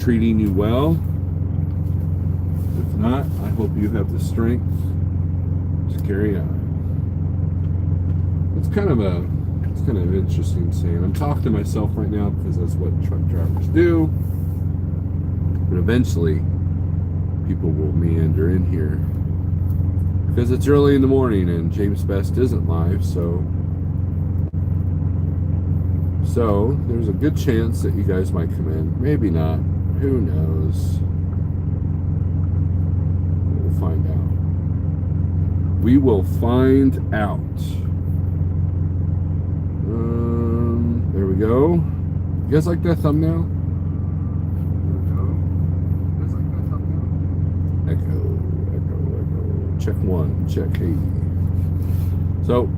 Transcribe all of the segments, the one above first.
treating you well. If not, I hope you have the strength to carry on. It's kind of interesting saying. I'm talking to myself right now because that's what truck drivers do. But eventually, people will meander in here because it's early in the morning and James Best isn't live, so there's a good chance that you guys might come in. Maybe not. Who knows? We'll find out. We will find out. There we go. You guys like that thumbnail? Echo. Check one. Check 8. So,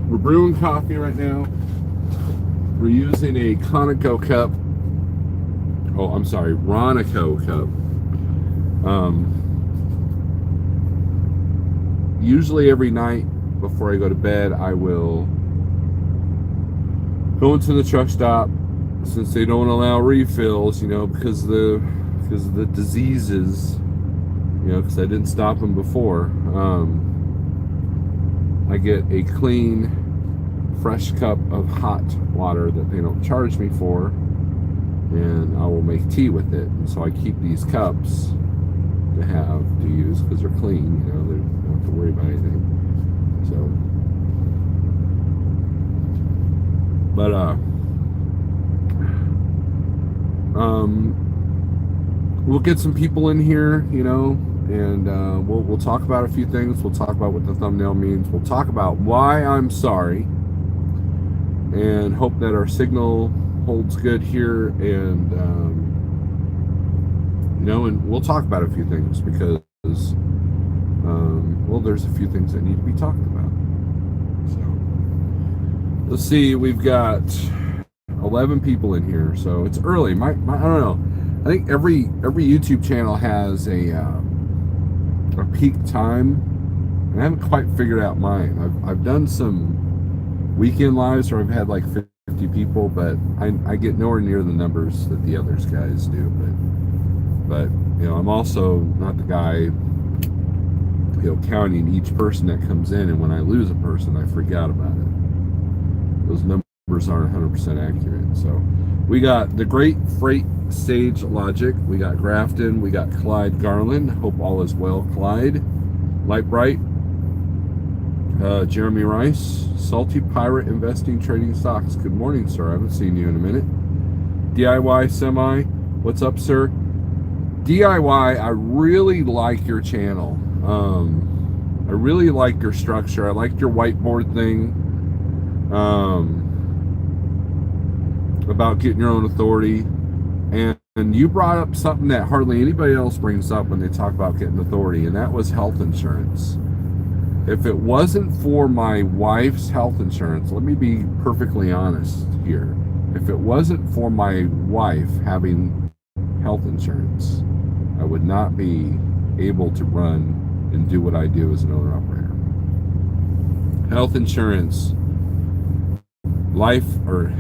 we're brewing coffee right now. We're using a Conoco cup. Oh, I'm sorry, Ronico cup. Usually every night before I go to bed, I will go into the truck stop, since they don't allow refills, because of the diseases, because I didn't stop them before. I get a clean, fresh cup of hot water that they don't charge me for, and I will make tea with it. And so I keep these cups to use because they're clean. They don't have to worry about anything. So, but we'll get some people in here, and we'll talk about a few things. We'll talk about what the thumbnail means. We'll talk about why I'm sorry, and hope that our signal holds good here, and and we'll talk about a few things because there's a few things that need to be talked about. So let's see, we've got 11 people in here, so it's early. I don't know. I think every YouTube channel has a peak time, and I haven't quite figured out mine. I've done some weekend lives where I've had like 50 people, but I get nowhere near the numbers that the others guys do. But I'm also not the guy counting each person that comes in, and when I lose a person, I freak out about it. Those numbers aren't 100% accurate. So we got the Great Freight Sage Logic, we got Grafton, we got Clyde Garland. Hope all is well, Clyde. Light Bright, Jeremy Rice, Salty Pirate Investing Trading Stocks. Good morning, sir. I haven't seen you in a minute. DIY Semi, what's up, sir? DIY, I really like your channel. I really like your structure. I like your whiteboard thing about getting your own authority. And you brought up something that hardly anybody else brings up when they talk about getting authority, and that was health insurance. If it wasn't for my wife's health insurance, let me be perfectly honest here. If it wasn't for my wife having health insurance, I would not be able to run and do what I do as an owner-operator. Health insurance,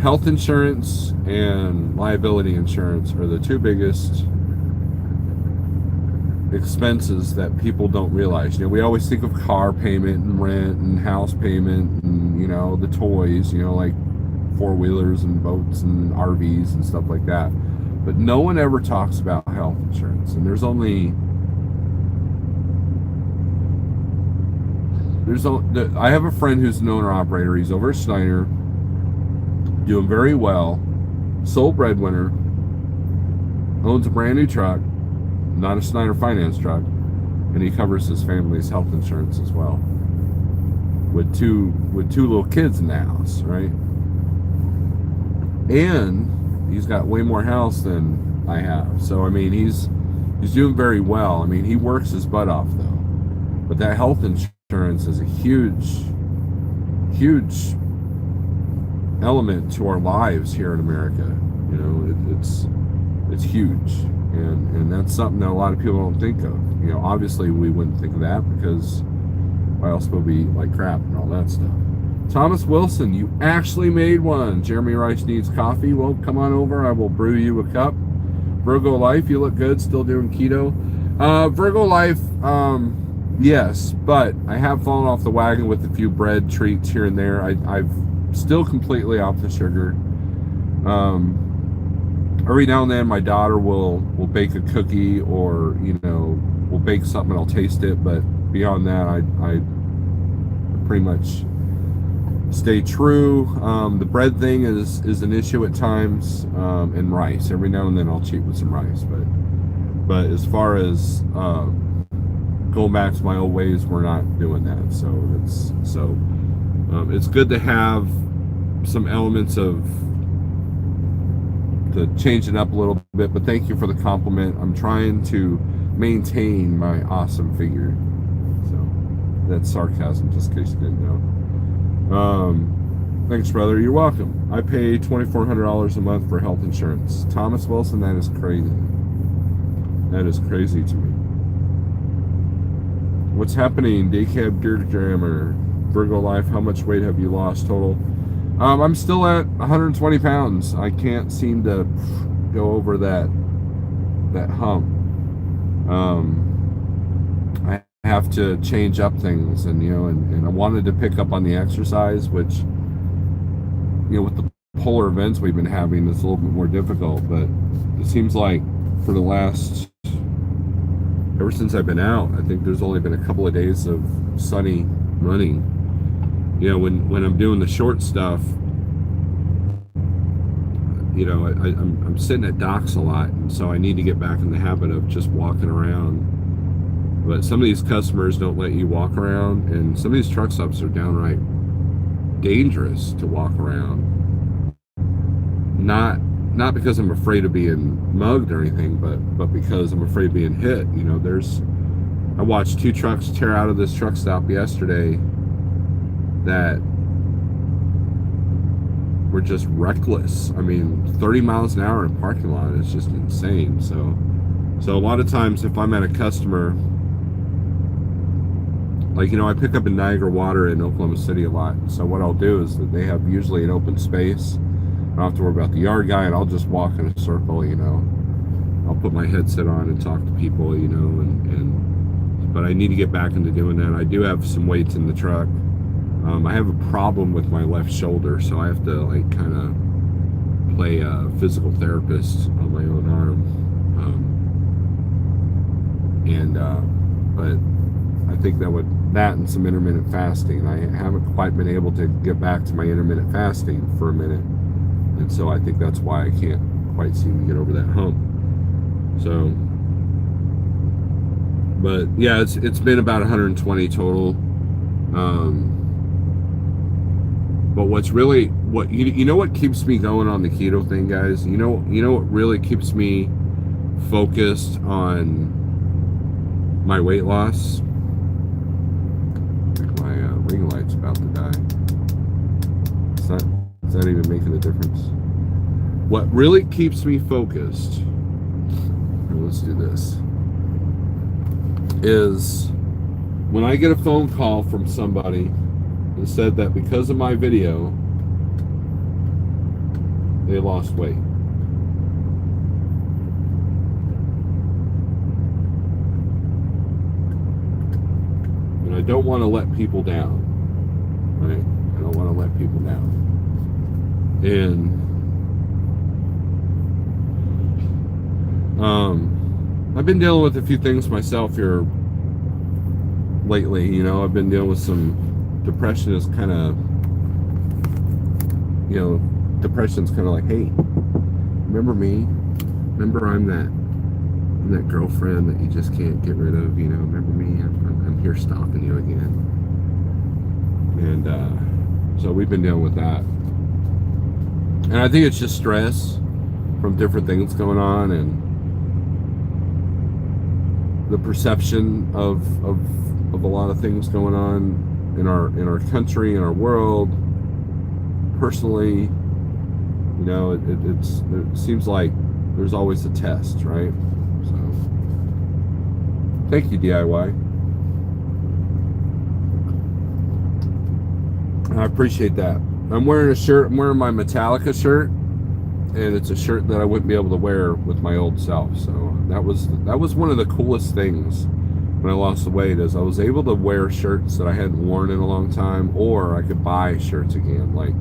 health insurance and liability insurance are the two biggest expenses that people don't realize. We always think of car payment and rent and house payment and the toys, like four-wheelers and boats and RVs and stuff like that, but no one ever talks about health insurance. And I have a friend who's an owner-operator. He's over at Schneider, doing very well, sole breadwinner, owns a brand new truck, not a Schneider finance truck, and he covers his family's health insurance as well, with two little kids in the house, right? And he's got way more house than I have. So he's doing very well. He works his butt off though, but that health insurance is a huge element to our lives here in America. It's huge, and that's something that a lot of people don't think of. Obviously we wouldn't think of that because why else would we like crap and all that stuff. Thomas Wilson, you actually made one. Jeremy Rice needs coffee. Well, come on over. I will brew you a cup. Virgo Life, you look good. Still doing keto. Virgo Life, yes, but I have fallen off the wagon with a few bread treats here and there. I've still completely off the sugar. Every now and then, my daughter will bake a cookie, or will bake something and I'll taste it. But beyond that, I pretty much stay true. The bread thing is an issue at times, and rice. Every now and then I'll cheat with some rice, but as far as going back to my old ways, we're not doing that. So it's good to have some elements of to change it up a little bit. But thank you for the compliment. I'm trying to maintain my awesome figure. So that's sarcasm, just in case you didn't know. Thanks, brother. You're welcome. I pay $2,400 a month for health insurance. Thomas Wilson, that is crazy. That is crazy to me. What's happening? Daycab Gear Jammer, Virgo Life. How much weight have you lost total? I'm still at 120 pounds. I can't seem to go over that hump. I have to change up things, and I wanted to pick up on the exercise, which with the polar events we've been having, it's a little bit more difficult. But it seems like for the last, ever since I've been out, I think there's only been a couple of days of sunny running. When I'm doing the short stuff, I'm sitting at docks a lot, and so I need to get back in the habit of just walking around. But some of these customers don't let you walk around, and some of these truck stops are downright dangerous to walk around. Not because I'm afraid of being mugged or anything, but because I'm afraid of being hit. I watched 2 trucks tear out of this truck stop yesterday that were just reckless. 30 miles an hour in a parking lot is just insane. So a lot of times if I'm at a customer, I pick up in Niagara Water in Oklahoma City a lot. So what I'll do is that they have usually an open space. I don't have to worry about the yard guy, and I'll just walk in a circle. I'll put my headset on and talk to people, but I need to get back into doing that. I do have some weights in the truck. I have a problem with my left shoulder, so I have to kind of play a physical therapist on my own arm. But I think that and some intermittent fasting. I haven't quite been able to get back to my intermittent fasting for a minute, and so I think that's why I can't quite seem to get over that hump. So, but yeah, it's been about 120 total. But what keeps me going on the keto thing, guys? You know what really keeps me focused on my weight loss? My ring light's about to die. It's not even making a difference. What really keeps me focused, let's do this, is when I get a phone call from somebody and said that because of my video they lost weight. And I don't want to let people down, right? I don't want to let people down. And I've been dealing with a few things myself here lately. I've been dealing with some depression. Is kind of, depression's kind of like, hey, remember me? Remember I'm that girlfriend that you just can't get rid of? Remember me? I'm here stalking you again. And so we've been dealing with that. And I think it's just stress from different things going on, and the perception of a lot of things going on in our country, in our world, personally. It seems like there's always a test, right? So thank you, DIY. I appreciate that. I'm wearing a shirt. I'm wearing my Metallica shirt. and it's a shirt that I wouldn't be able to wear with my old self. So that was one of the coolest things when I lost the weight, is I was able to wear shirts that I hadn't worn in a long time, or I could buy shirts again. Like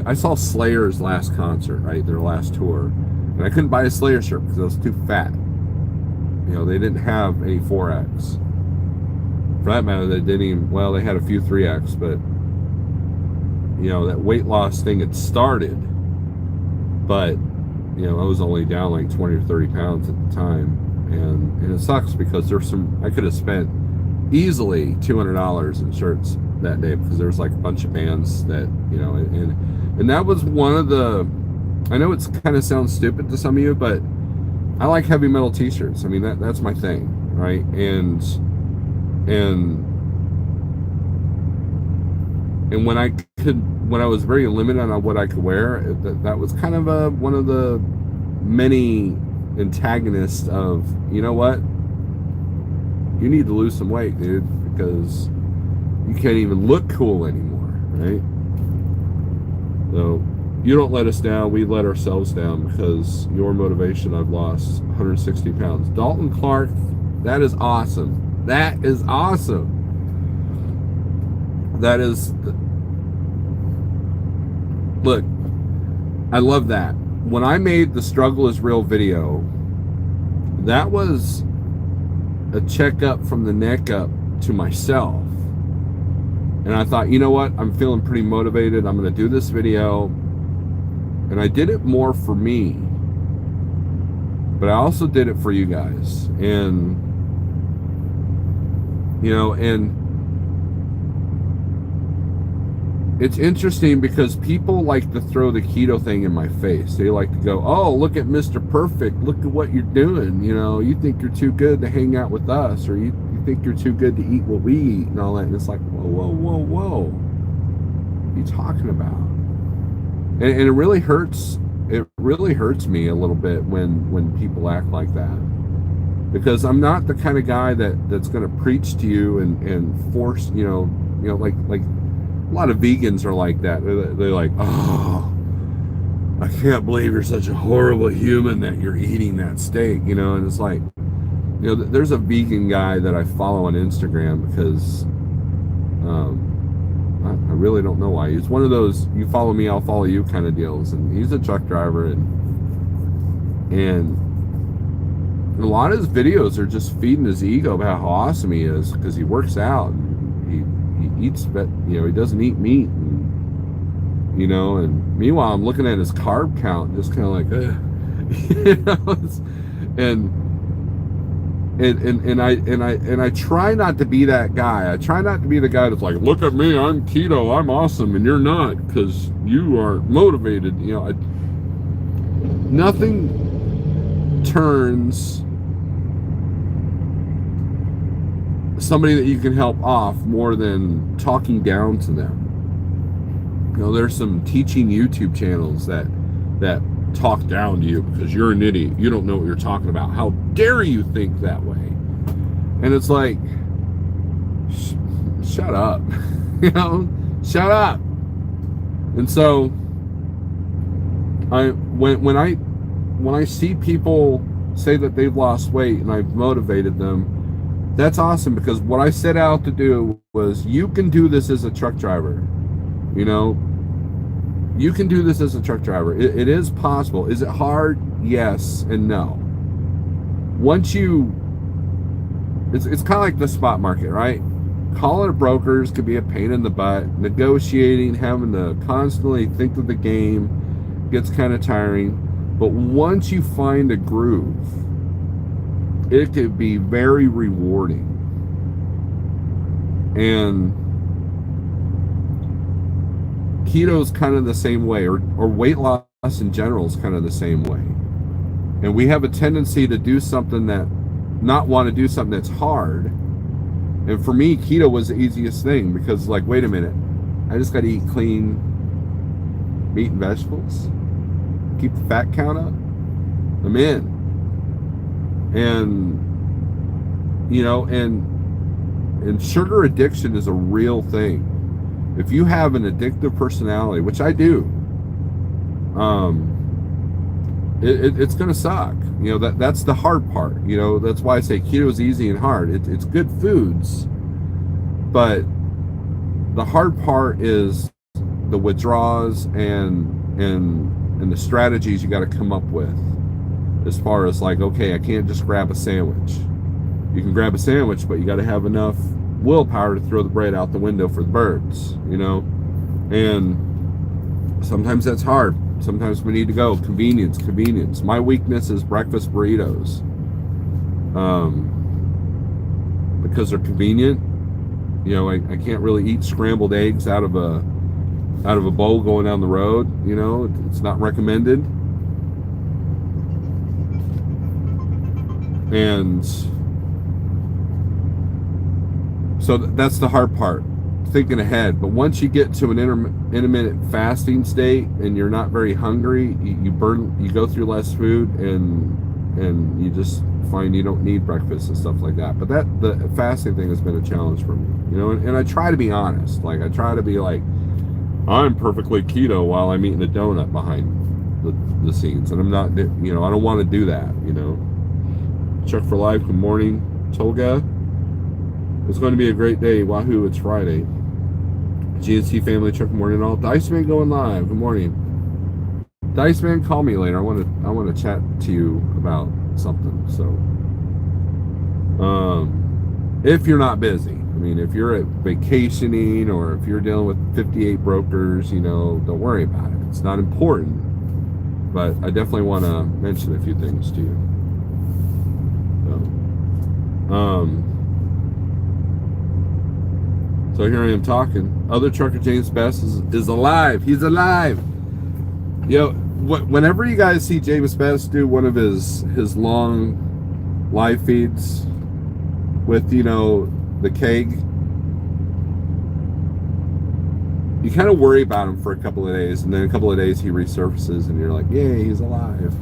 I saw Slayer's last concert, right, their last tour, and I couldn't buy a Slayer shirt because I was too fat. They didn't have any 4X. For that matter, they didn't even, well, they had a few 3X, but that weight loss thing had started, but I was only down like 20 or 30 pounds at the time, and it sucks because I could have spent easily $200 in shirts that day, because there's like a bunch of bands that and that was one of the, I know it's kind of sounds stupid to some of you, but I like heavy metal t-shirts. I mean, that's my thing, right? And when I was very limited on what I could wear, that was kind of one of the many antagonists of, you know what, you need to lose some weight, dude, because you can't even look cool anymore, right? So you don't let us down, we let ourselves down, because your motivation, I've lost 160 pounds. Dalton Clark, that is awesome. That is awesome. That is, look, I love that. When I made the Struggle is Real video, that was a checkup from the neck up to myself. And I thought, you know what? I'm feeling pretty motivated. I'm going to do this video. And I did it more for me, but I also did it for you guys. And, and it's interesting because people like to throw the keto thing in my face. They like to go, oh, look at Mr. Perfect. Look at what you're doing. You think you're too good to hang out with us, or you think you're too good to eat what we eat and all that. And it's like, whoa. What are you talking about? And it really hurts. It really hurts me a little bit when people act like that, because I'm not the kind of guy that's going to preach to you and force, like a lot of vegans are like that. They're like, oh, I can't believe you're such a horrible human that you're eating that steak, and it's like, there's a vegan guy that I follow on Instagram because I really don't know why. He's one of those, you follow me, I'll follow you kind of deals, and he's a truck driver, and a lot of his videos are just feeding his ego about how awesome he is because he works out and he eats, but he doesn't eat meat, and meanwhile I'm looking at his carb count, just kind of like, and I try not to be that guy. I try not to be the guy that's like, look at me, I'm keto, I'm awesome, and you're not because you aren't motivated. Nothing turns somebody that you can help off more than talking down to them. There's some teaching YouTube channels that talk down to you because you're an idiot. You don't know what you're talking about. How dare you think that way? And it's like, shut up. Shut up. And so when I see people say that they've lost weight and I've motivated them, that's awesome, because what I set out to do was, you can do this as a truck driver. You can do this as a truck driver. It is possible. Is it hard? Yes and no. Once it's kind of like the spot market, right? Calling a brokers could be a pain in the butt. Negotiating, having to constantly think of the game gets kind of tiring. But once you find a groove, it could be very rewarding. And keto's kind of the same way, or weight loss in general is kind of the same way. And we have a tendency to do something not want to do something that's hard. And for me, keto was the easiest thing, because like, wait a minute, I just got to eat clean meat and vegetables, keep the fat count up, I'm in. And and sugar addiction is a real thing. If you have an addictive personality, which I do, it's going to suck. That's the hard part. That's why I say keto is easy and hard. It's good foods, but the hard part is the withdrawals and the strategies you got to come up with, as far as like, okay, I can't just grab a sandwich. You can grab a sandwich, but you got to have enough willpower to throw the bread out the window for the birds, and sometimes that's hard. Sometimes we need to go convenience. My weakness is breakfast burritos, because they're convenient. I can't really eat scrambled eggs out of a bowl going down the road. It's not recommended. And so that's the hard part, thinking ahead. But once you get to an intermittent fasting state and you're not very hungry, you go through less food, and you just find you don't need breakfast and stuff like that. But the fasting thing has been a challenge for me, and I try to be honest. Like, I try to be like, I'm perfectly keto while I'm eating a donut behind the scenes, and I'm not, I don't want to do that. Chuck for life. Good morning, Tolga. It's going to be a great day. Wahoo! It's Friday. GNC family. Chuck. Good morning, all. Dice Man going live. Good morning. Dice Man, call me later. I want to chat to you about something. So, if you're not busy, if you're at vacationing or if you're dealing with 58 brokers, don't worry about it. It's not important, but I definitely want to mention a few things to you. So here I am talking. Other trucker James Best is alive. He's alive. Whenever you guys see James Best do one of his long live feeds with the keg, you kind of worry about him for a couple of days, and then a couple of days he resurfaces, and you're like, yay, he's alive.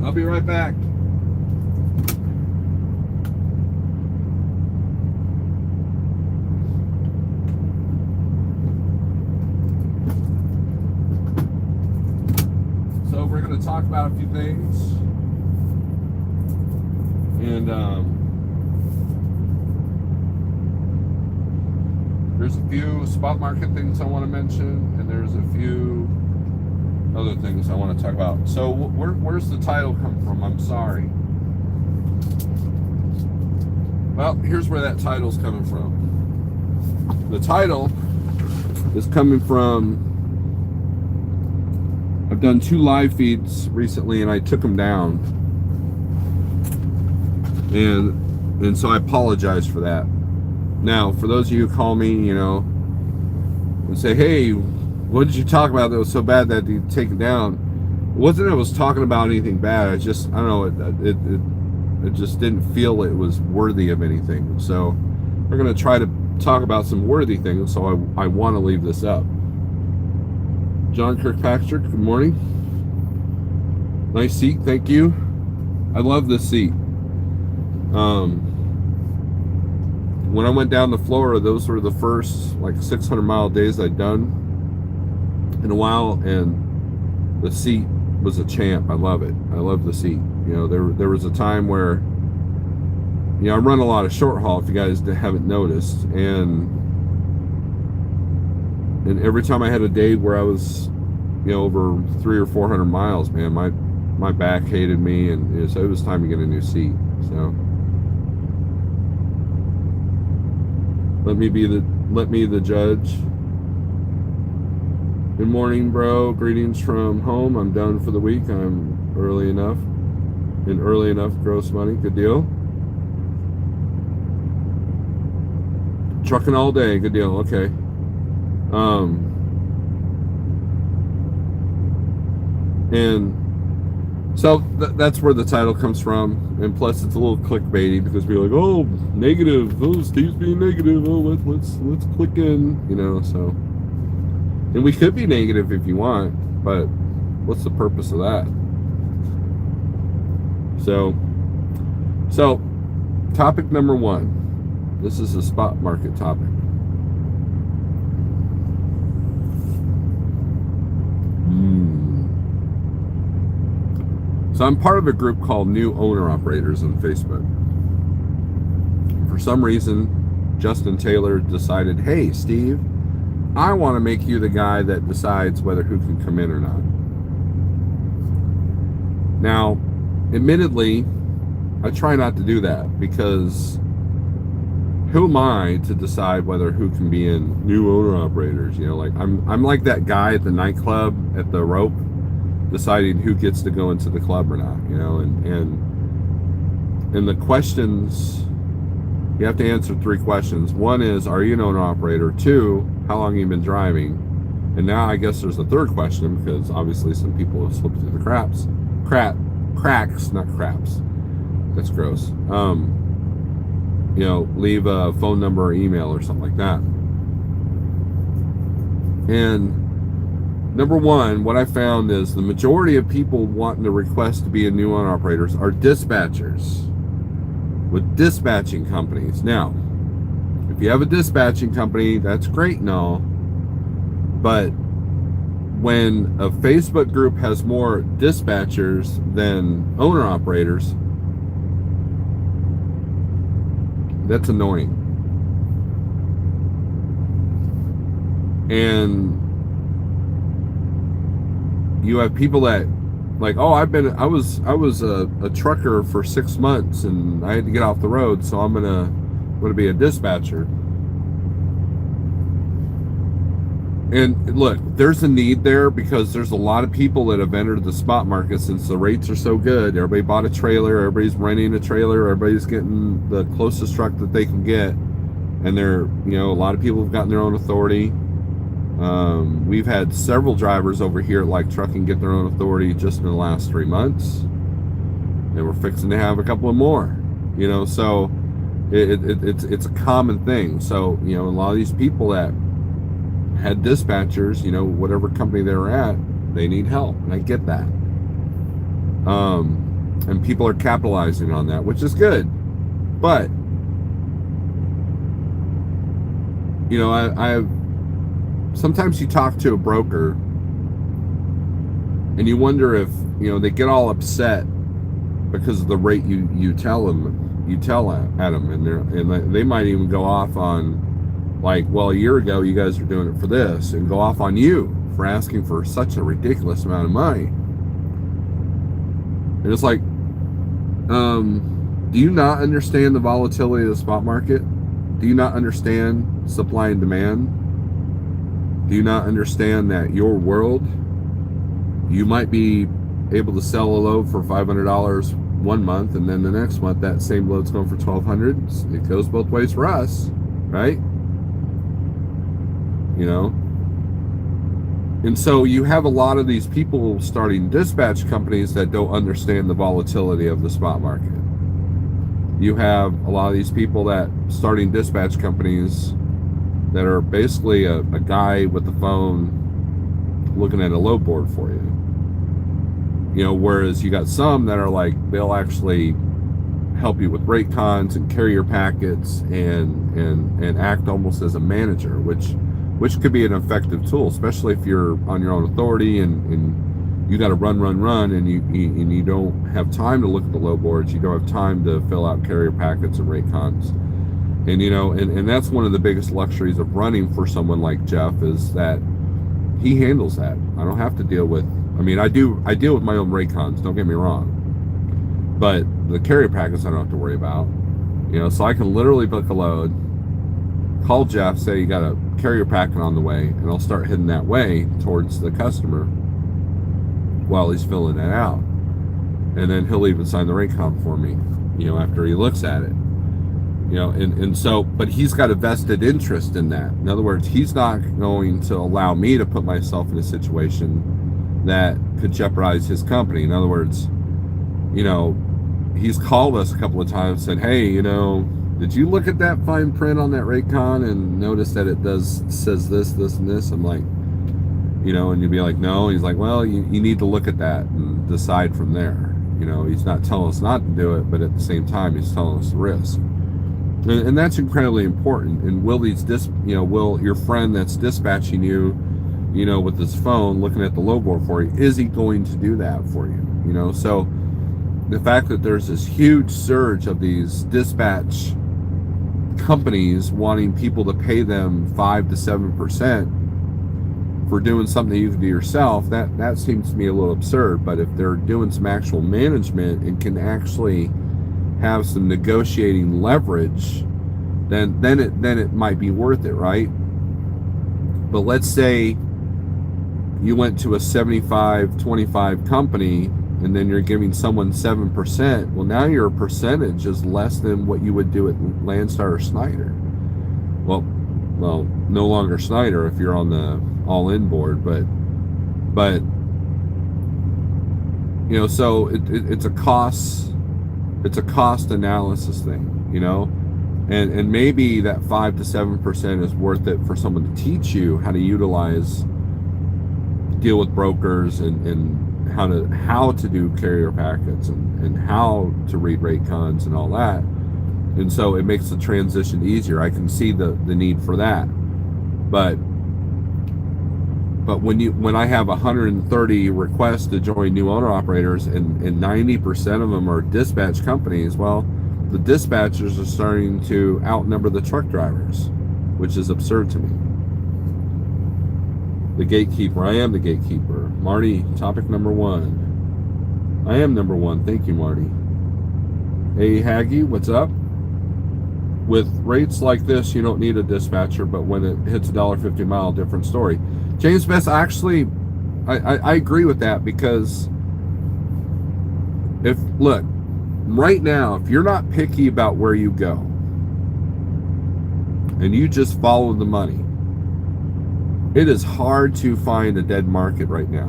I'll be right back. So we're going to talk about a few things. And there's a few spot market things I want to mention, and there's a few other things I want to talk about. So where's the title come from? I'm sorry. Well, here's where that title's coming from. The title is coming from, I've done 2 live feeds recently and I took them down, and so I apologize for that. Now, for those of you who call me, and say, hey, what did you talk about that was so bad that you take it down? It wasn't that I was talking about anything bad. I don't know, it just didn't feel it was worthy of anything. So we're going to try to talk about some worthy things, so I want to leave this up. John Kirkpatrick, good morning. Nice seat, thank you. I love this seat. When I went down to Florida, those were the first 600-mile days I'd done in a while, and the seat was a champ. I love it. I love the seat. There was a time where I run a lot of short haul, if you guys haven't noticed, and every time I had a day where I was over 300 or 400 miles, man, my back hated me, and so it was time to get a new seat. So let me the judge. Good morning, bro. Greetings from home. I'm done for the week. I'm early enough. Gross money. Good deal. Trucking all day. Good deal. Okay. And so that's where the title comes from. And plus, it's a little clickbaity because we're like, oh, negative. Oh, Steve's being negative. Oh, let's click in. So. And we could be negative if you want, but what's the purpose of that? So topic number 1. This is a spot market topic. So I'm part of a group called New Owner Operators on Facebook. For some reason, Justin Taylor decided, hey, Steve, I want to make you the guy that decides whether who can come in or not. Now, admittedly, I try not to do that because who am I to decide whether who can be in New Owner Operators? You know, like I'm like that guy at the nightclub at the rope deciding who gets to go into the club or not, you know, and the questions, you have to answer 3 questions. 1 is, are you an owner operator? 2, how long have you been driving? And now I guess there's a 3rd question, because obviously some people have slipped through the cracks, not craps. That's gross. You know, leave a phone number or email or something like that. And number 1, what I found is the majority of people wanting to request to be a new owner operators are dispatchers with dispatching companies. Now, if you have a dispatching company, that's great and all, but when a Facebook group has more dispatchers than owner operators, that's annoying. And you have people that like, oh, I was a trucker for 6 months and I had to get off the road, so I'm gonna be a dispatcher. And look, there's a need there because there's a lot of people that have entered the spot market since the rates are so good. Everybody bought a trailer, everybody's renting a trailer, everybody's getting the closest truck that they can get, and they're, you know, a lot of people have gotten their own authority. We've had several drivers over here at Like Trucking get their own authority just in the last 3 months, and we're fixing to have a couple of more, you know, so it's a common thing. So, you know, a lot of these people that had dispatchers, you know, whatever company they were at, they need help, and I get that. And people are capitalizing on that, which is good. But, you know, I sometimes you talk to a broker and you wonder if, you know, they get all upset because of the rate you tell at them, and they might even go off on, like, well, a year ago you guys were doing it for this, and go off on you for asking for such a ridiculous amount of money. And it's like, do you not understand the volatility of the spot market? Do you not understand supply and demand? Do you not understand that your world, you might be able to sell a load for $500 one month, and then the next month that same load's going for $1,200. It goes both ways for us, right? You know, and so you have a lot of these people starting dispatch companies that don't understand the volatility of the spot market. You have a lot of these people that starting dispatch companies that are basically a guy with the phone looking at a load board for you. You know, whereas you got some that are like, they'll actually help you with rate cons and carrier packets and act almost as a manager, which could be an effective tool, especially if you're on your own authority and you got to run, and you don't have time to look at the load boards. You don't have time to fill out carrier packets and rate cons. And, you know, and that's one of the biggest luxuries of running for someone like Jeff, is that he handles that. I don't have to deal with, I mean, I deal with my own rate cons, don't get me wrong. But the carrier packets I don't have to worry about. You know, so I can literally book a load, call Jeff, say you got a carrier packet on the way, and I'll start heading that way towards the customer while he's filling that out. And then he'll even sign the rate comp for me, you know, after he looks at it. You know, and so, but he's got a vested interest in that. In other words, he's not going to allow me to put myself in a situation that could jeopardize his company. In other words, you know, he's called us a couple of times, said, hey, you know, did you look at that fine print on that rate con and notice that it says this, and this? I'm like, And you'd be like, no. He's like, well, you need to look at that and decide from there. He's not telling us not to do it, but at the same time, he's telling us the risk. And that's incredibly important. And will your friend that's dispatching you, with his phone looking at the low board for you, is he going to do that for you? So the fact that there's this huge surge of these dispatch companies wanting people to pay them 5 to 7% for doing something that you can do yourself, that seems to me a little absurd. But if they're doing some actual management and can actually have some negotiating leverage, then it might be worth it, right? But let's say you went to a 75-25 company and then you're giving someone 7%. Well, now your percentage is less than what you would do at Landstar or Schneider. Well, no longer Schneider if you're on the all-in board, but so it's a cost analysis thing, and maybe that 5 to 7% is worth it for someone to teach you how to deal with brokers and how to do carrier packets and how to read rate cons and all that. And so it makes the transition easier. I can see the need for that. But when I have 130 requests to join new owner operators and 90% of them are dispatch companies, well, the dispatchers are starting to outnumber the truck drivers, which is absurd to me. The gatekeeper. I am the gatekeeper. Marty, topic number 1. I am number 1. Thank you, Marty. Hey, Haggy, what's up? With rates like this, you don't need a dispatcher, but when it hits $1.50 a mile, different story. James Best, actually, I agree with that, because look, right now, if you're not picky about where you go and you just follow the money, it is hard to find a dead market right now.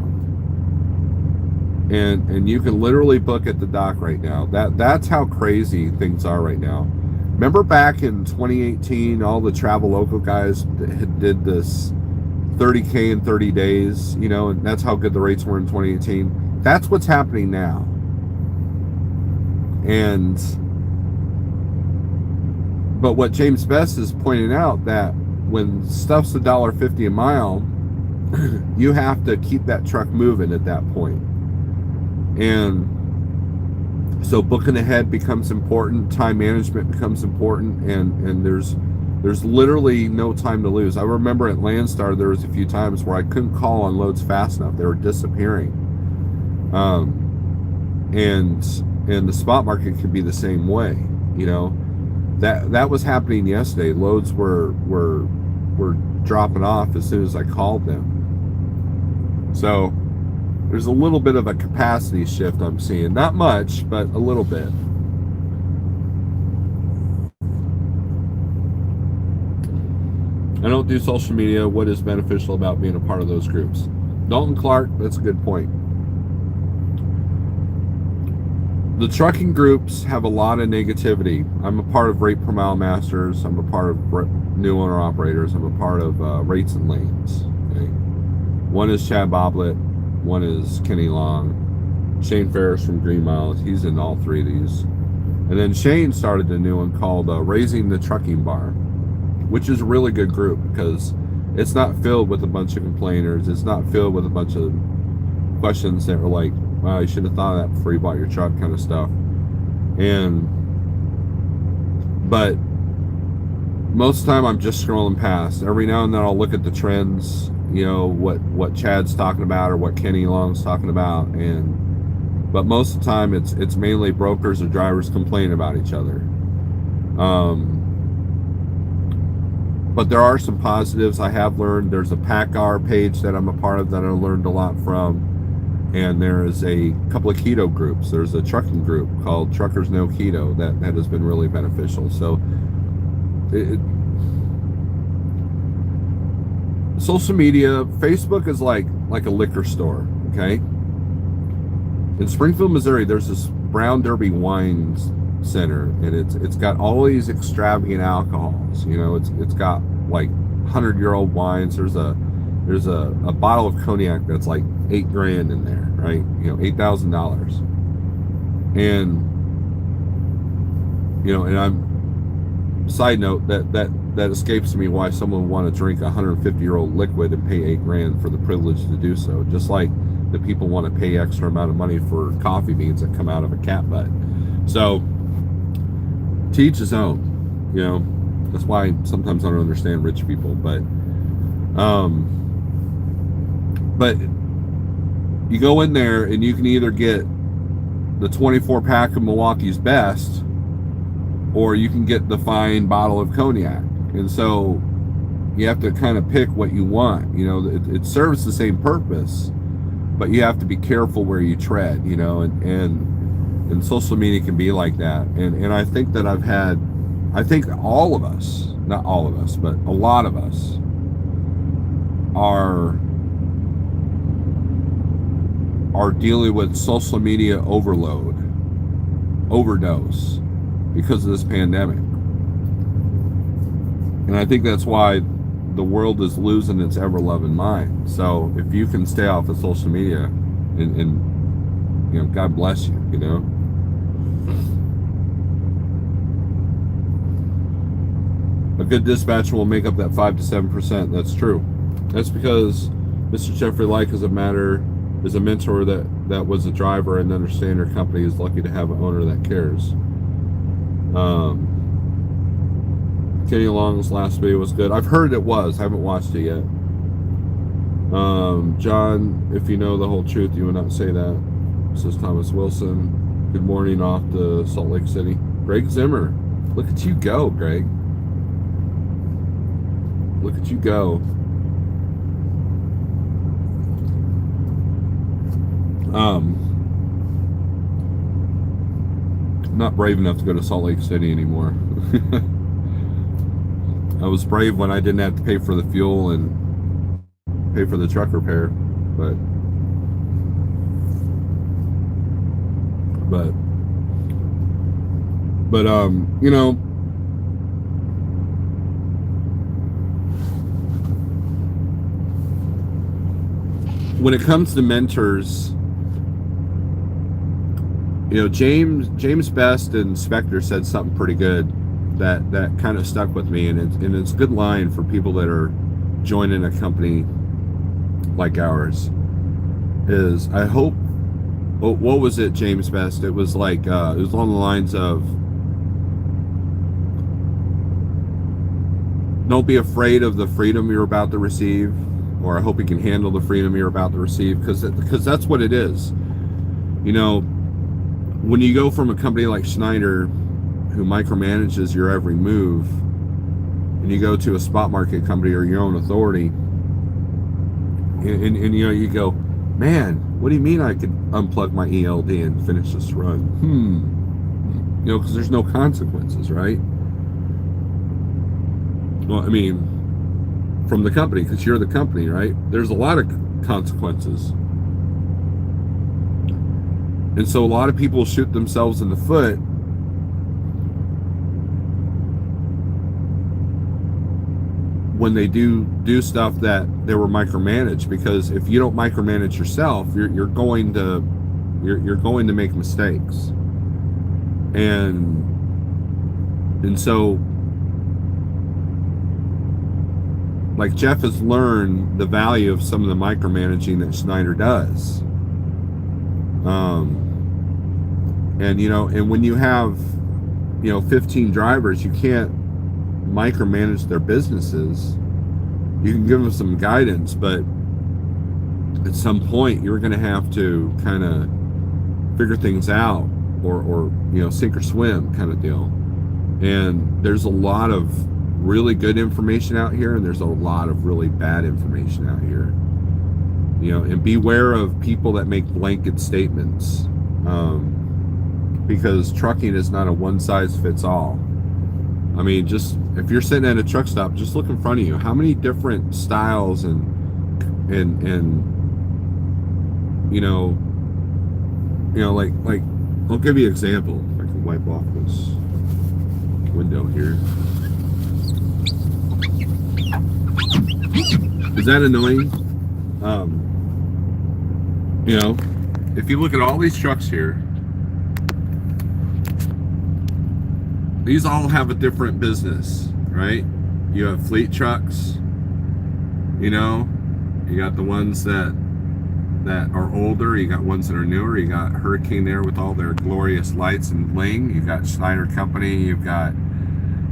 And you can literally book at the dock right now. That's how crazy things are right now. Remember back in 2018, all the travel local guys did this 30K in 30 days, and that's how good the rates were in 2018. That's what's happening now. But what James Best is pointing out, that when stuff's $1.50 a mile, you have to keep that truck moving at that point. And so booking ahead becomes important, time management becomes important, and there's literally no time to lose. I remember at Landstar there was a few times where I couldn't call on loads fast enough. They were disappearing. And the spot market could be the same way. That was happening yesterday. Loads were dropping off as soon as I called them. So there's a little bit of a capacity shift I'm seeing. Not much, but a little bit. I don't do social media. What is beneficial about being a part of those groups? Dalton Clark, that's a good point. The trucking groups have a lot of negativity. I'm a part of Rate Per Mile Masters. I'm a part of New Owner Operators. I'm a part of Rates and Lanes. Okay? One is Chad Boblet. One is Kenny Long. Shane Ferris from Green Miles. He's in all three of these. And then Shane started a new one called Raising the Trucking Bar, which is a really good group because it's not filled with a bunch of complainers. It's not filled with a bunch of questions that are like, wow, you should have thought of that before you bought your truck kind of stuff. But most of the time I'm just scrolling past. Every now and then I'll look at the trends, what Chad's talking about or what Kenny Long's talking about. But most of the time it's mainly brokers or drivers complaining about each other. But there are some positives I have learned. There's a PACCAR page that I'm a part of that I learned a lot from. And there is a couple of keto groups. There's a trucking group called Truckers Know Keto that has been really beneficial. So social media, Facebook is like a liquor store, okay? In Springfield, Missouri, there's this Brown Derby Wine Center, and it's got all these extravagant alcohols. It's got like 100-year-old wines. There's a there's a bottle of cognac that's like $8,000 in there, right? $8,000. And and I'm side note that escapes me why someone would want to drink a 150-year-old liquid and pay $8,000 for the privilege to do so. Just like the people want to pay extra amount of money for coffee beans that come out of a cat butt. So to each his own. That's why sometimes I don't understand rich people, but you go in there and you can either get the 24 pack of Milwaukee's Best, or you can get the fine bottle of cognac. And so you have to kind of pick what you want. It serves the same purpose, but you have to be careful where you tread, and social media can be like that. And I think that I think all of us, not all of us, but a lot of us are dealing with social media overdose because of this pandemic. And I think that's why the world is losing its ever-loving mind. So if you can stay off of social media, and God bless you, A good dispatcher will make up that 5 to 7%. That's true. That's because Mr. Jeffrey Like is a mentor that was a driver, and understand your company is lucky to have an owner that cares. Kenny Long's last video was good. I've heard it was. I haven't watched it yet. John, if you know the whole truth, you would not say that. Says Thomas Wilson. Good morning off to Salt Lake City. Greg Zimmer. Look at you go, Greg. Look at you go. I'm not brave enough to go to Salt Lake City anymore. I was brave when I didn't have to pay for the fuel and pay for the truck repair, but when it comes to mentors, James Best and Spectre said something pretty good that kind of stuck with me, and it's a good line for people that are joining a company like ours. Is I hope, what was it, James Best? It was like it was along the lines of, don't be afraid of the freedom you're about to receive, or I hope you can handle the freedom you're about to receive, because that's what it is. When you go from a company like Schneider, who micromanages your every move, and you go to a spot market company or your own authority, and you go, man, what do you mean I could unplug my ELD and finish this run? Because there's no consequences, right? Well, I mean, from the company, because you're the company, right? There's a lot of consequences. And so a lot of people shoot themselves in the foot when they do stuff that they were micromanaged, because if you don't micromanage yourself, you're going to make mistakes. And so, like, Jeff has learned the value of some of the micromanaging that Schneider does. And when you have 15 drivers, you can't micromanage their businesses. You can give them some guidance, but at some point you're going to have to kind of figure things out, or sink or swim kind of deal. And there's a lot of really good information out here, and there's a lot of really bad information out here. And beware of people that make blanket statements, because trucking is not a one-size-fits-all. I mean, just if you're sitting at a truck stop, just look in front of you. How many different styles and like I'll give you an example. If I can wipe off this window here. Is that annoying? You know, if you look at all these trucks here, these all have a different business, right? You have fleet trucks, you know, you got the ones that are older, you got ones that are newer, you got Hurricane there with all their glorious lights and bling, you've got Schneider Company, you've got,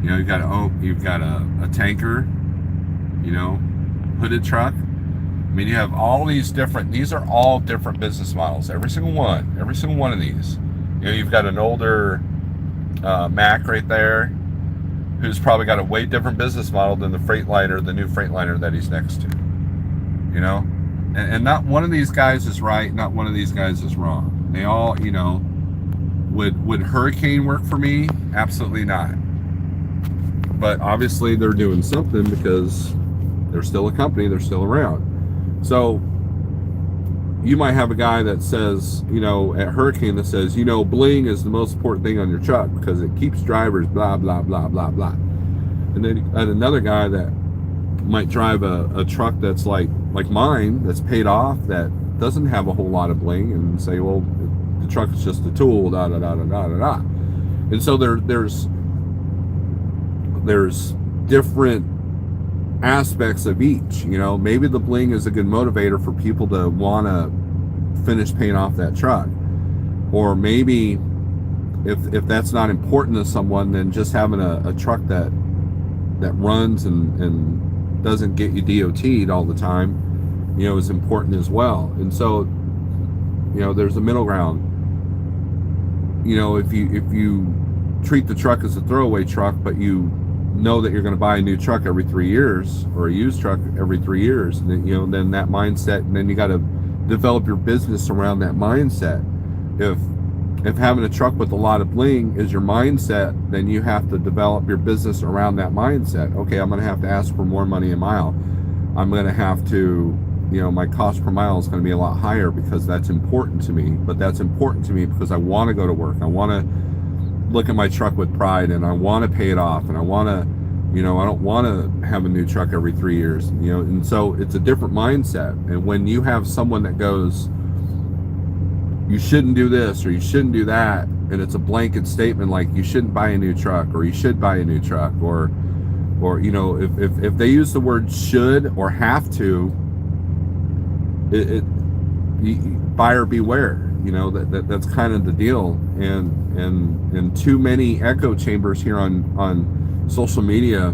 you know, you've got a tanker, you know, hooded truck. I mean, you have all these different, these are all different business models, every single one of these. You know, you've got an older Mac right there, who's probably got a way different business model than the Freightliner, the new Freightliner that he's next to. You know, and not one of these guys is right, not one of these guys is wrong. They all, you know, would Hurricane work for me? Absolutely not. But obviously they're doing something because they're still a company, they're still around. So you might have a guy that says, you know, at Hurricane that says, you know, bling is the most important thing on your truck because it keeps drivers, blah, blah, blah, blah, blah. And then and another guy that might drive a truck that's like mine, that's paid off, that doesn't have a whole lot of bling, and say, well, the truck is just a tool, da, da, da, da, da, da, da. And so there's different aspects of each. You know, maybe the bling is a good motivator for people to want to finish paying off that truck, or maybe if that's not important to someone, then just having a truck that runs and doesn't get you DOT'd all the time, you know, is important as well. And so, you know, there's a middle ground. You know, if you treat the truck as a throwaway truck, but you know that you're going to buy a new truck every 3 years, or a used truck every 3 years, and then, you know, then that mindset, and then you got to develop your business around that mindset. If having a truck with a lot of bling is your mindset, then you have to develop your business around that mindset. Okay, I'm going to have to ask for more money a mile. I'm going to have to, you know, my cost per mile is going to be a lot higher because that's important to me. But that's important to me because I want to go to work. I want to look at my truck with pride, and I want to pay it off, and I want to, you know, I don't want to have a new truck every 3 years, you know. And so it's a different mindset. And when you have someone that goes, you shouldn't do this or you shouldn't do that, and it's a blanket statement like you shouldn't buy a new truck or you should buy a new truck, or you know, if they use the word should or have to, buyer beware. You know, that's kind of the deal. And too many echo chambers here on social media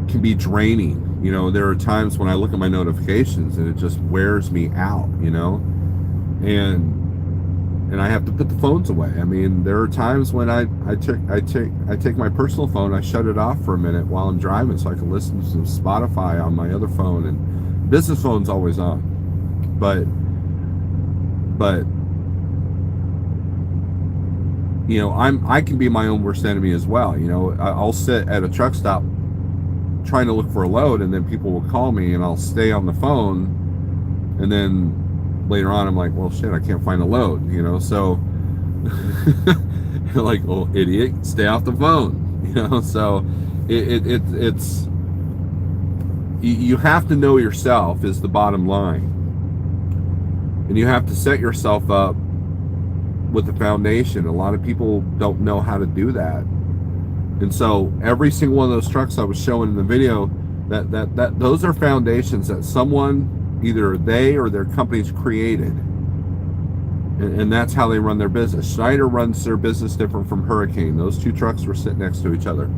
can be draining. You know, there are times when I look at my notifications and it just wears me out, you know, and I have to put the phones away. I mean, there are times when I take my personal phone, I shut it off for a minute while I'm driving so I can listen to some Spotify on my other phone, and business phone's always on. But you know, I can be my own worst enemy as well. You know, I'll sit at a truck stop trying to look for a load, and then people will call me and I'll stay on the phone, and then later on I'm like, well, shit, I can't find a load, you know. So like, oh, idiot, stay off the phone, you know. So it's you have to know yourself is the bottom line, and you have to set yourself up with the foundation. A lot of people don't know how to do that. And so every single one of those trucks I was showing in the video, that those are foundations that someone, either they or their companies, created. And that's how they run their business. Schneider runs their business different from Hurricane. Those two trucks were sitting next to each other.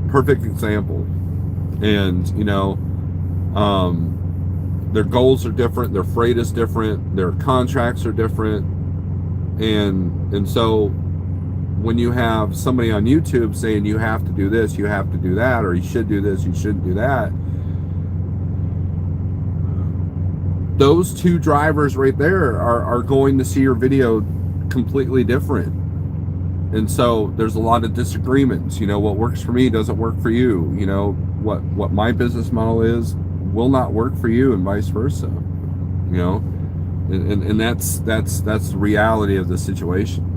Perfect example. And, you know, their goals are different, their freight is different, their contracts are different. And so when you have somebody on YouTube saying you have to do this, you have to do that, or you should do this, you shouldn't do that, those two drivers right there are going to see your video completely different. And so there's a lot of disagreements. You know, what works for me doesn't work for you. You know, what my business model is will not work for you, and vice versa. You know, and that's the reality of the situation.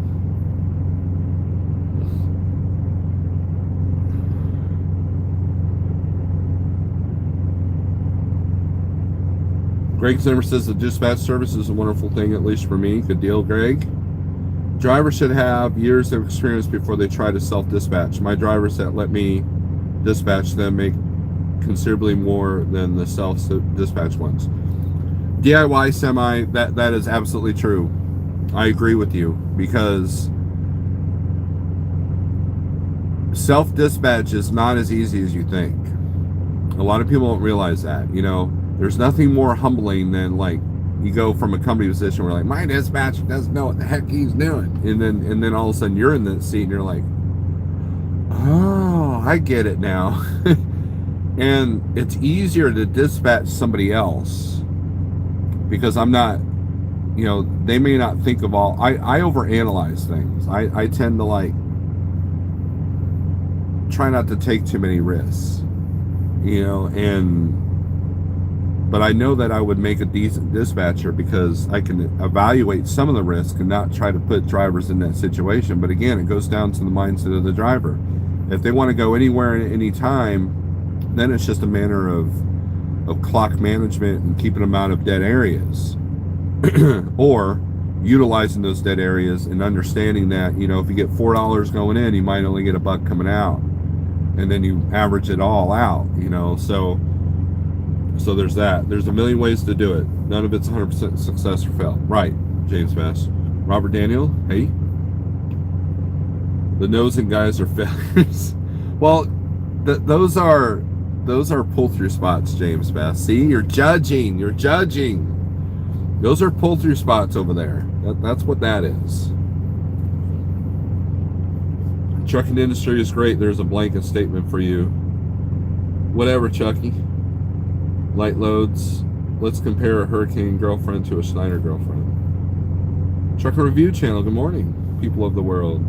Greg Zimmer says the dispatch service is a wonderful thing, at least for me. Good deal, Greg. Drivers should have years of experience before they try to self-dispatch. My drivers that let me dispatch them make considerably more than the self-dispatch ones. DIY semi, that is absolutely true. I agree with you, because self-dispatch is not as easy as you think. A lot of people don't realize that. There's nothing more humbling than, like, you go from a company position where, like, my dispatcher doesn't know what the heck he's doing, and then all of a sudden you're in the seat and you're like, oh, I get it now. And it's easier to dispatch somebody else because I'm not, they may not think of all. I overanalyze things. I tend to, like, try not to take too many risks, but I know that I would make a decent dispatcher because I can evaluate some of the risk and not try to put drivers in that situation. But again, it goes down to the mindset of the driver. If they want to go anywhere at any time, then it's just a matter of clock management and keeping them out of dead areas. Or utilizing those dead areas and understanding that, if you get $4 going in, you might only get $1 coming out. And then you average it all out, So there's that. There's a million ways to do it. None of it's 100% success or fail. Right, James Bass. Robert Daniel, hey. The nosing guys are failures. Well, those are pull-through spots, James Bass. See, you're judging. Those are pull-through spots over there. That's what that is. Trucking industry is great. There's a blanket statement for you. Whatever, Chucky. Light loads. Let's compare a Hurricane girlfriend to a Schneider girlfriend. Trucker Review Channel. Good morning, people of the world.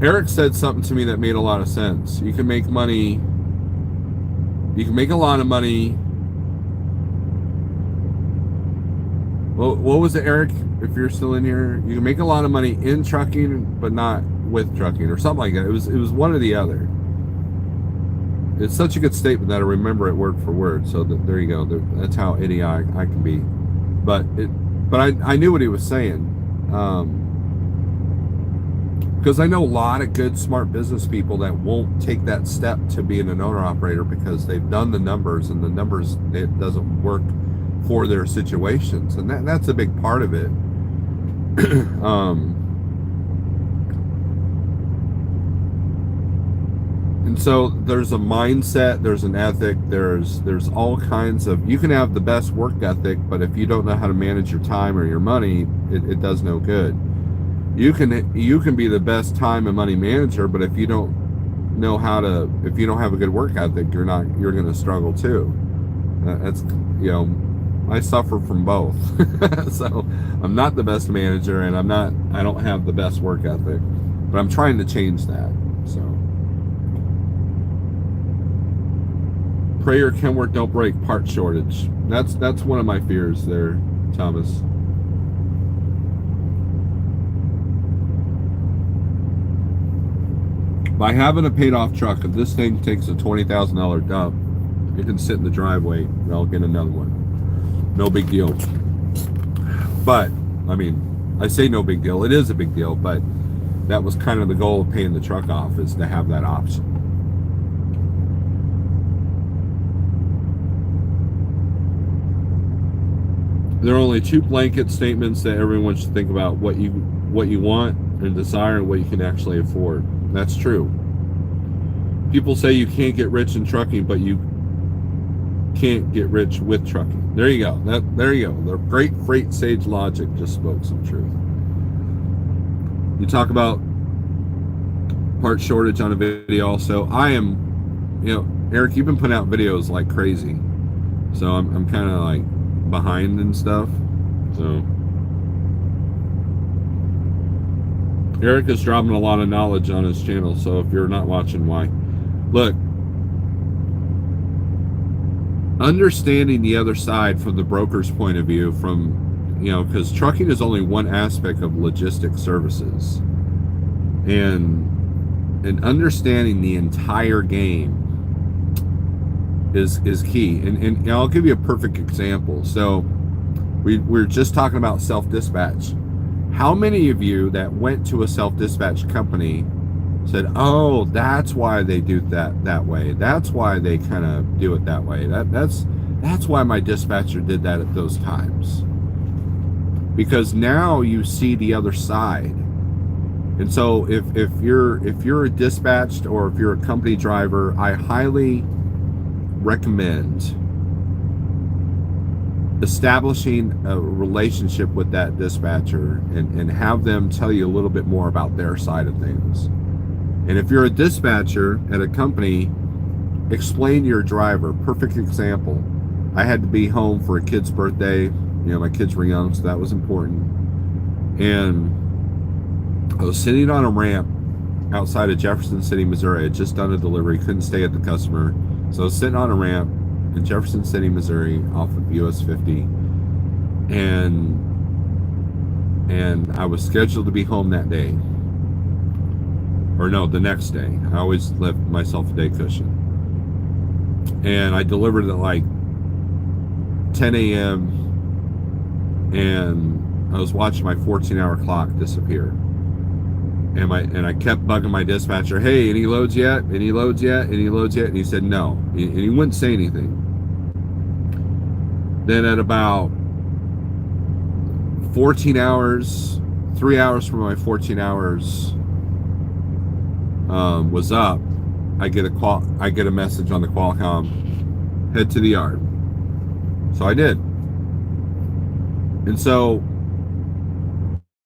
Eric said something to me that made a lot of sense. You can make money. You can make a lot of money. Well, what was it, Eric? If you're still in here, you can make a lot of money in trucking, but not with trucking, or something like that. It was one or the other. It's such a good statement that I remember it word for word. So there you go. That's how idiotic I can be. But I knew what he was saying. Because I know a lot of good, smart business people that won't take that step to being an owner-operator because they've done the numbers, and the numbers, it doesn't work for their situations. And that's a big part of it. And so there's a mindset, there's an ethic, there's all kinds of, you can have the best work ethic, but if you don't know how to manage your time or your money, it does no good. You can be the best time and money manager, but if you don't have a good work ethic, you're going to struggle too. That's, I suffer from both. So I'm not the best manager, and I don't have the best work ethic, but I'm trying to change that. So prayer can work, don't break, part shortage. That's one of my fears there, Thomas. By having a paid off truck, if this thing takes a $20,000 dump, it can sit in the driveway and I'll get another one. No big deal. But, I mean, I say no big deal. It is a big deal, but that was kind of the goal of paying the truck off, is to have that option. There are only two blanket statements that everyone should think about: what you want and desire, and what you can actually afford. That's true. People say you can't get rich in trucking, but you can't get rich with trucking. There you go. There you go. The great freight sage logic just spoke some truth. You talk about part shortage on a video also. I am, Eric, you've been putting out videos like crazy, so I'm kind of like behind and stuff. So Eric is dropping a lot of knowledge on his channel, so if you're not watching, why? Look, understanding the other side from the broker's point of view, because trucking is only one aspect of logistic services. And and understanding the entire game is key. And I'll give you a perfect example. So we're just talking about self-dispatch. How many of you that went to a self-dispatch company said, "Oh, that's why they do that way. That's why they kind of do it that way. That's why my dispatcher did that at those times." Because now you see the other side. And so if you're dispatched or if you're a company driver, I highly recommend establishing a relationship with that dispatcher and have them tell you a little bit more about their side of things. And if you're a dispatcher at a company, explain to your driver. Perfect example. I had to be home for a kid's birthday. My kids were young, so that was important. And I was sitting on a ramp outside of Jefferson City, Missouri. I had just done a delivery, couldn't stay at the customer. So I was sitting on a ramp in Jefferson City, Missouri, off of US 50. And I was scheduled to be home that day. Or no, the next day. I always left myself a day cushion. And I delivered at like 10 a.m. and I was watching my 14-hour clock disappear. And I kept bugging my dispatcher, "Hey, any loads yet? Any loads yet? Any loads yet?" And he said no. And he wouldn't say anything. Then at about 14 hours, 3 hours from my 14 hours was up, I get a message on the Qualcomm, "Head to the yard." So I did. And so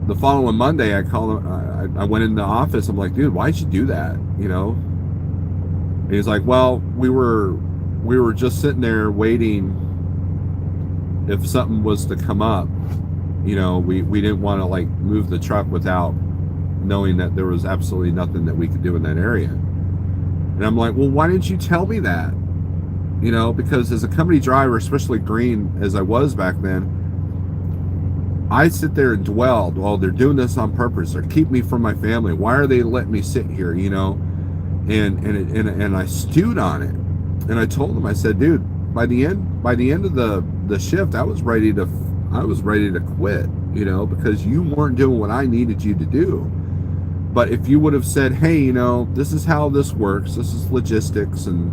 the following Monday, I called him. I went in the office. I'm like, "Dude, why'd you do that?" And he's like, "Well, we were just sitting there waiting. If something was to come up, we didn't want to like move the truck without knowing that there was absolutely nothing that we could do in that area." And I'm like, "Well, why didn't you tell me that?" Because as a company driver, especially green as I was back then, I sit there and dwelled, "Well, they're doing this on purpose. They're keeping me from my family. Why are they letting me sit here?" And I stewed on it. And I told them, I said, "Dude, by the end of the shift, I was ready to quit, because you weren't doing what I needed you to do. But if you would have said, 'Hey, this is how this works. This is logistics, and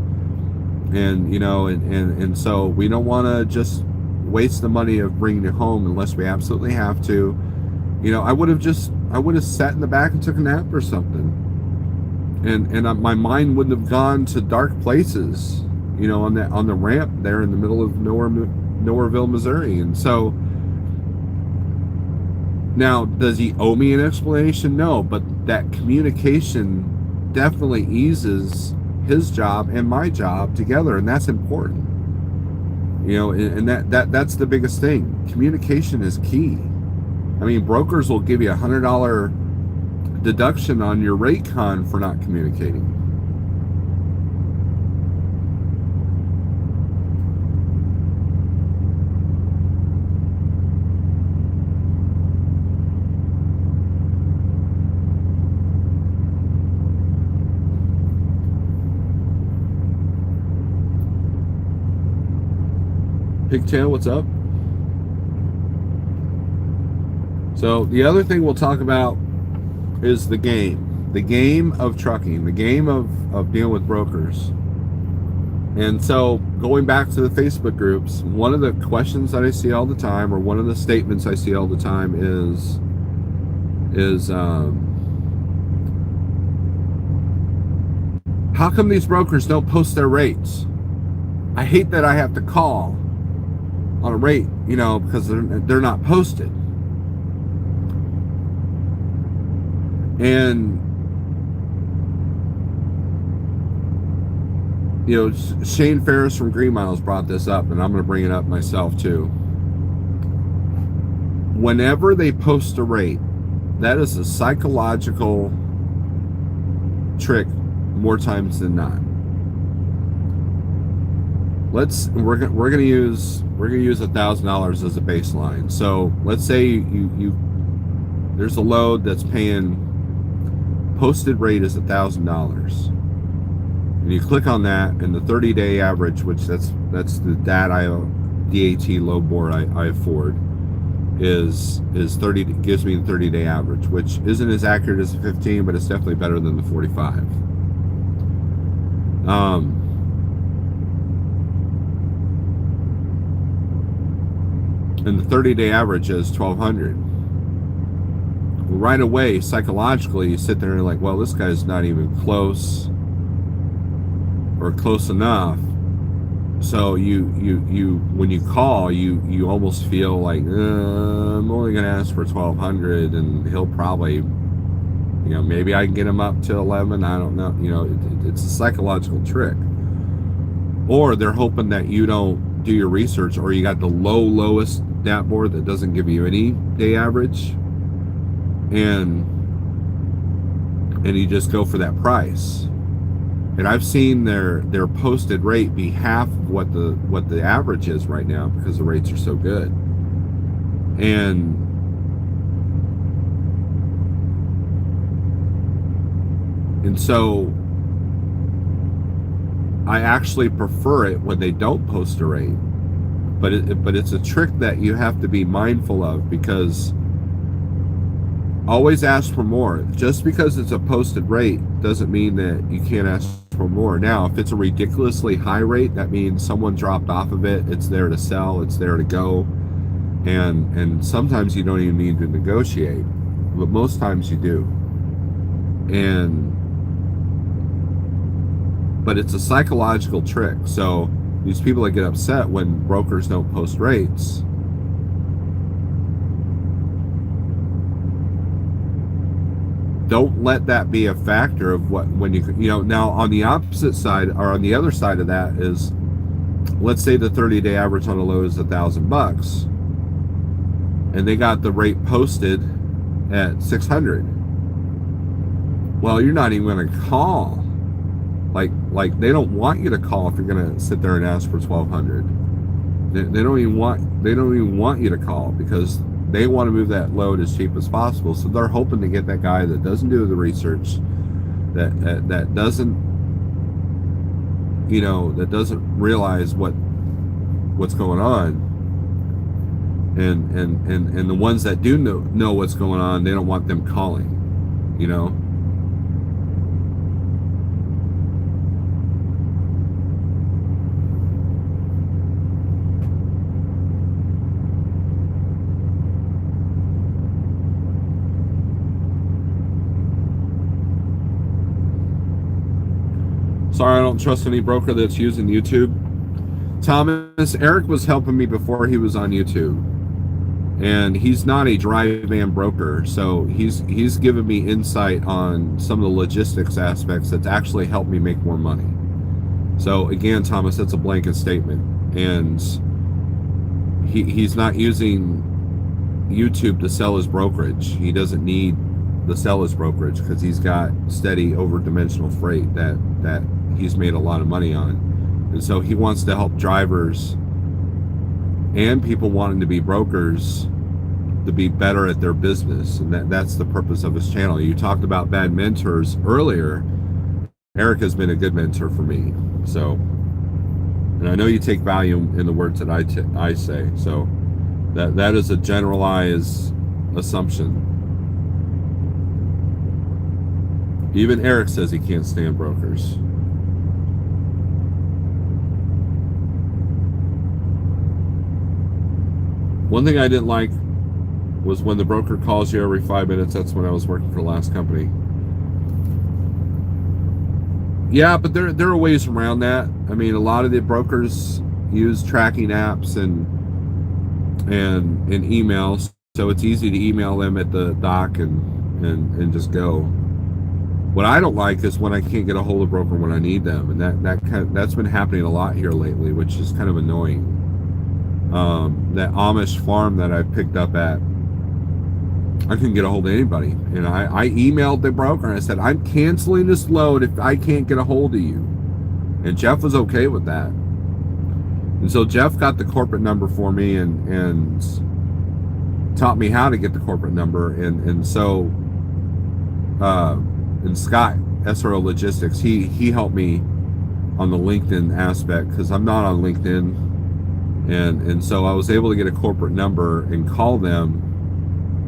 so we don't want to just waste the money of bringing you home unless we absolutely have to,' I would have sat in the back and took a nap or something, and my mind wouldn't have gone to dark places, on the ramp there in the middle of Nowhereville, Missouri." And so now, does he owe me an explanation? No, but that communication definitely eases his job and my job together, and that's important. And that's the biggest thing. Communication is key. I mean, brokers will give you $100 deduction on your rate con for not communicating. Pigtail, what's up? So the other thing we'll talk about is the game of trucking, the game of dealing with brokers. And so going back to the Facebook groups, one of the questions that I see all the time, or one of the statements I see all the time is how come these brokers don't post their rates? I hate that I have to call on a rate, because they're not posted. And Shane Ferris from Green Miles brought this up, and I'm going to bring it up myself too. Whenever they post a rate, that is a psychological trick more times than not. We're gonna use $1,000 as a baseline. So let's say you there's a load that's paying posted rate is $1,000. And you click on that, and the 30-day average, which that's the DAT low bore I afford, is 30, gives me the 30-day average, which isn't as accurate as the 15, but it's definitely better than the 45. And the 30-day average is 1,200. Right away, psychologically, you sit there and you're like, well, this guy's not even close or close enough. So you when you call, you almost feel like, I'm only gonna ask for 1,200, and he'll probably, maybe I can get him up to 11. I don't know. It's a psychological trick. Or they're hoping that you don't do your research, or you got the lowest DAT board that doesn't give you any day average, and you just go for that price. And I've seen their posted rate be half of what the average is right now, because the rates are so good. And so I actually prefer it when they don't post a rate. But it's a trick that you have to be mindful of, because always ask for more. Just because it's a posted rate doesn't mean that you can't ask for more. Now, if it's a ridiculously high rate, that means someone dropped off of it. It's there to sell. It's there to go. And sometimes you don't even need to negotiate, but most times you do. But it's a psychological trick. So these people that get upset when brokers don't post rates, don't let that be a factor of when now on the opposite side, or on the other side of that, is, let's say the 30-day average on a load is $1,000, and they got the rate posted at 600. Well, you're not even going to call. Like they don't want you to call if you're going to sit there and ask for 1,200. They don't even want you to call, because they want to move that load as cheap as possible. So they're hoping to get that guy that doesn't do the research, that doesn't realize what's going on. And the ones that do know what's going on, they don't want them calling. Sorry, I don't trust any broker that's using YouTube. Thomas, Eric was helping me before he was on YouTube, and he's not a dry van broker, so he's given me insight on some of the logistics aspects that's actually helped me make more money. So again, Thomas, that's a blanket statement, and he's not using YouTube to sell his brokerage. He doesn't need to sell his brokerage, because he's got steady over-dimensional freight that he's made a lot of money on. And so he wants to help drivers and people wanting to be brokers to be better at their business, and that's the purpose of his channel. You talked about bad mentors earlier. Eric has been a good mentor for me. So, and I know you take value in the words that I say. So that is a generalized assumption. Even Eric says he can't stand brokers. One thing I didn't like was when the broker calls you every 5 minutes. That's when I was working for the last company. Yeah, but there are ways around that. I mean, a lot of the brokers use tracking apps and emails, so it's easy to email them at the dock and just go. What I don't like is when I can't get a hold of a broker when I need them, and that's been happening a lot here lately, which is kind of annoying. That Amish farm that I picked up at, I couldn't get a hold of anybody, and I emailed the broker and I said, I'm canceling this load if I can't get a hold of you, and Jeff was okay with that. And so Jeff got the corporate number for me and taught me how to get the corporate number, and so And Scott, SRO Logistics, he helped me on the LinkedIn aspect, because I'm not on LinkedIn, and so I was able to get a corporate number and call them,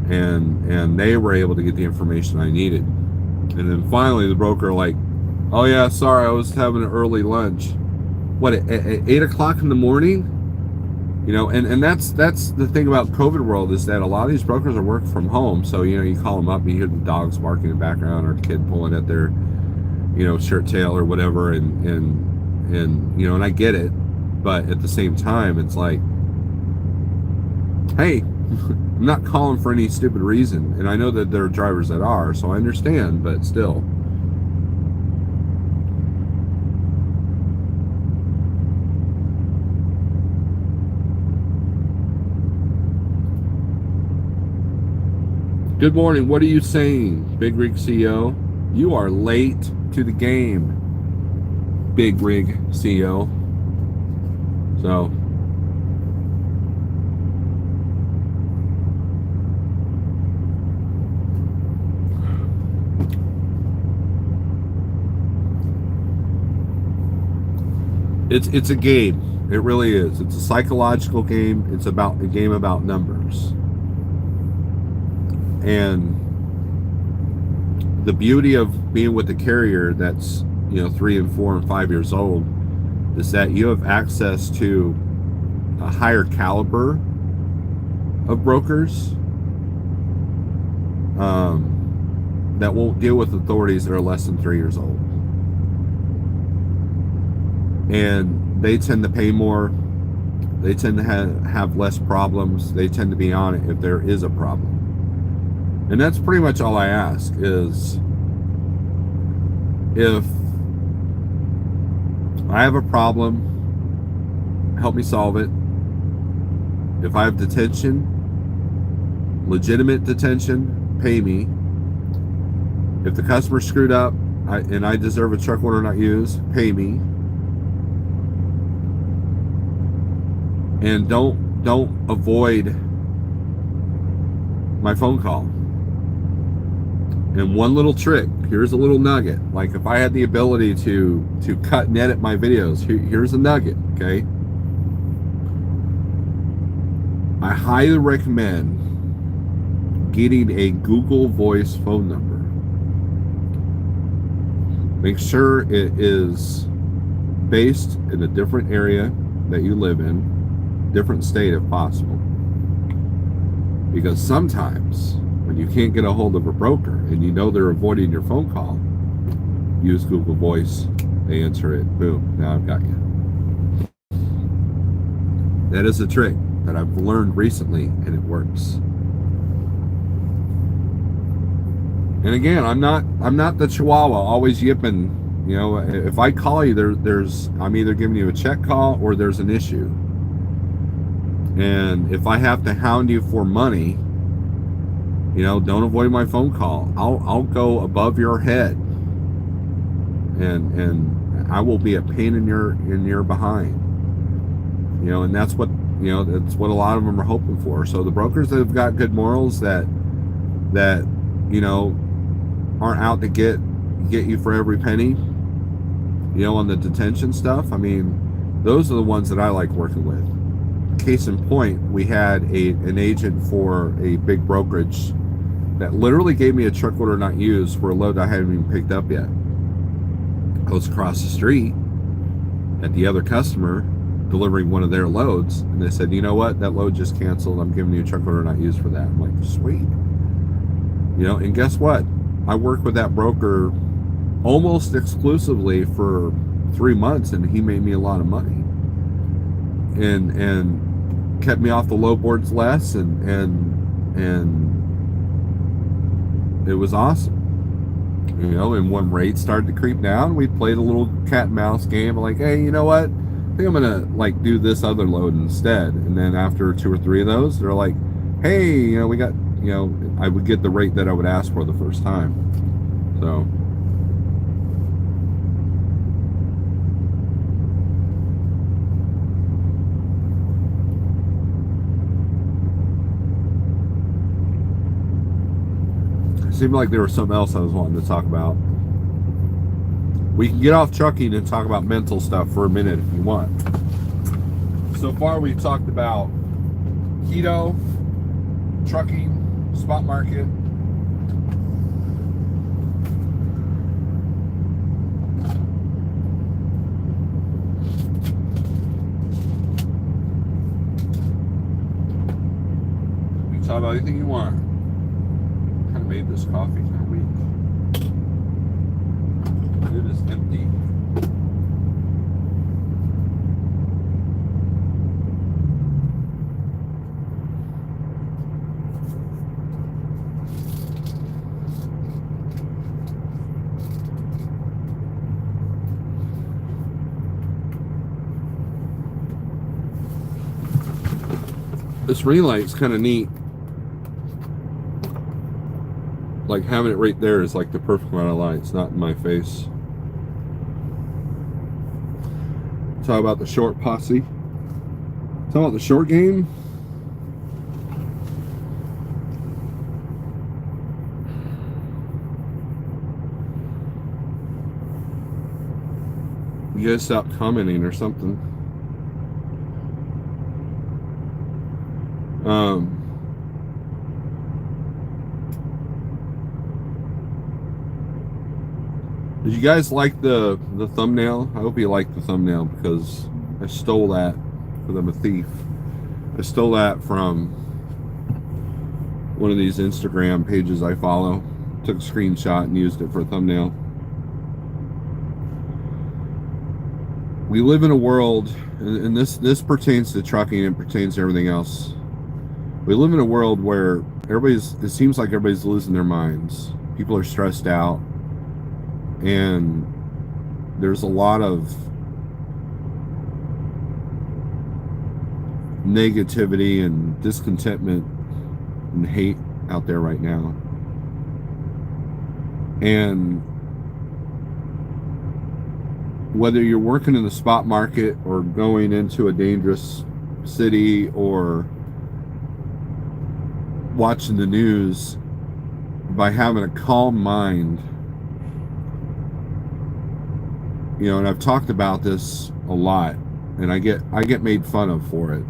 and they were able to get the information I needed. And then finally the broker, like, oh yeah, sorry, I was having an early lunch. What, at 8 o'clock in the morning? You know, and that's the thing about COVID world, is that a lot of these brokers are working from home. So, you know, you call them up and you hear the dogs barking in the background, or a kid pulling at their, you know, shirt tail or whatever, and you know, and I get it, but at the same time, it's like, hey, I'm not calling for any stupid reason, and I know that there are drivers that are, so I understand, but still. Good morning. What are you saying, Big Rig CEO? You are late to the game, Big Rig CEO. So, it's a game. It really is. It's a psychological game. It's about a game about numbers. And the beauty of being with a carrier that's, you know, 3 and 4 and 5 years old, is that you have access to a higher caliber of brokers, that won't deal with authorities that are less than 3 years old. And they tend to pay more. They tend to have less problems. They tend to be on it if there is a problem. And that's pretty much all I ask, is if I have a problem, help me solve it. If I have detention, legitimate detention, pay me. If the customer screwed up and I deserve a truck order not used, pay me. And don't avoid my phone call. And one little trick, here's a little nugget. Like, if I had the ability to cut and edit my videos, here's a nugget, okay? I highly recommend getting a Google Voice phone number. Make sure it is based in a different area that you live in, different state if possible. Because sometimes when you can't get a hold of a broker and you know they're avoiding your phone call, use Google Voice. They answer it. Boom. Now I've got you. That is a trick that I've learned recently, and it works. And again, I'm not the Chihuahua always yipping. You know, if I call you, I'm either giving you a check call or there's an issue. And if I have to hound you for money, you know, don't avoid my phone call. I'll go above your head, and I will be a pain in your behind. You know, and that's what a lot of them are hoping for. So the brokers that have got good morals, that you know, aren't out to get you for every penny, you know, on the detention stuff, I mean, those are the ones that I like working with. Case in point, we had an agent for a big brokerage that literally gave me a truck order not used for a load I hadn't even picked up yet. I was across the street at the other customer delivering one of their loads, and they said, you know what, that load just canceled. I'm giving you a truck order not used for that. I'm like, sweet. You know, and guess what? I worked with that broker almost exclusively for 3 months, and he made me a lot of money, and kept me off the low boards less, and it was awesome. You know, and when rates started to creep down, we played a little cat and mouse game. Like, hey, you know what? I think I'm gonna like do this other load instead. And then after 2 or 3 of those, they're like, hey, you know, we got, you know, I would get the rate that I would ask for the first time. So. seemed like there was something else I was wanting to talk about. We can get off trucking and talk about mental stuff for a minute if you want. So far, we've talked about keto, trucking, spot market. You can talk about anything you want. I kind of made this coffee kind of weak. It is empty. This ring light's kind of neat. Like having it right there is like the perfect amount of light. It's not in my face. Talk about the short posse. Talk about the short game. You guys stop commenting or something. Did you guys like the thumbnail? I hope you liked the thumbnail because I stole that because I'm a thief. I stole that from one of these Instagram pages I follow. Took a screenshot and used it for a thumbnail. We live in a world, and this pertains to trucking and pertains to everything else. We live in a world where it seems like everybody's losing their minds. People are stressed out, and there's a lot of negativity and discontentment and hate out there right now. And whether you're working in the spot market or going into a dangerous city or watching the news, by having a calm mind, you know, and I've talked about this a lot, and I get made fun of for it.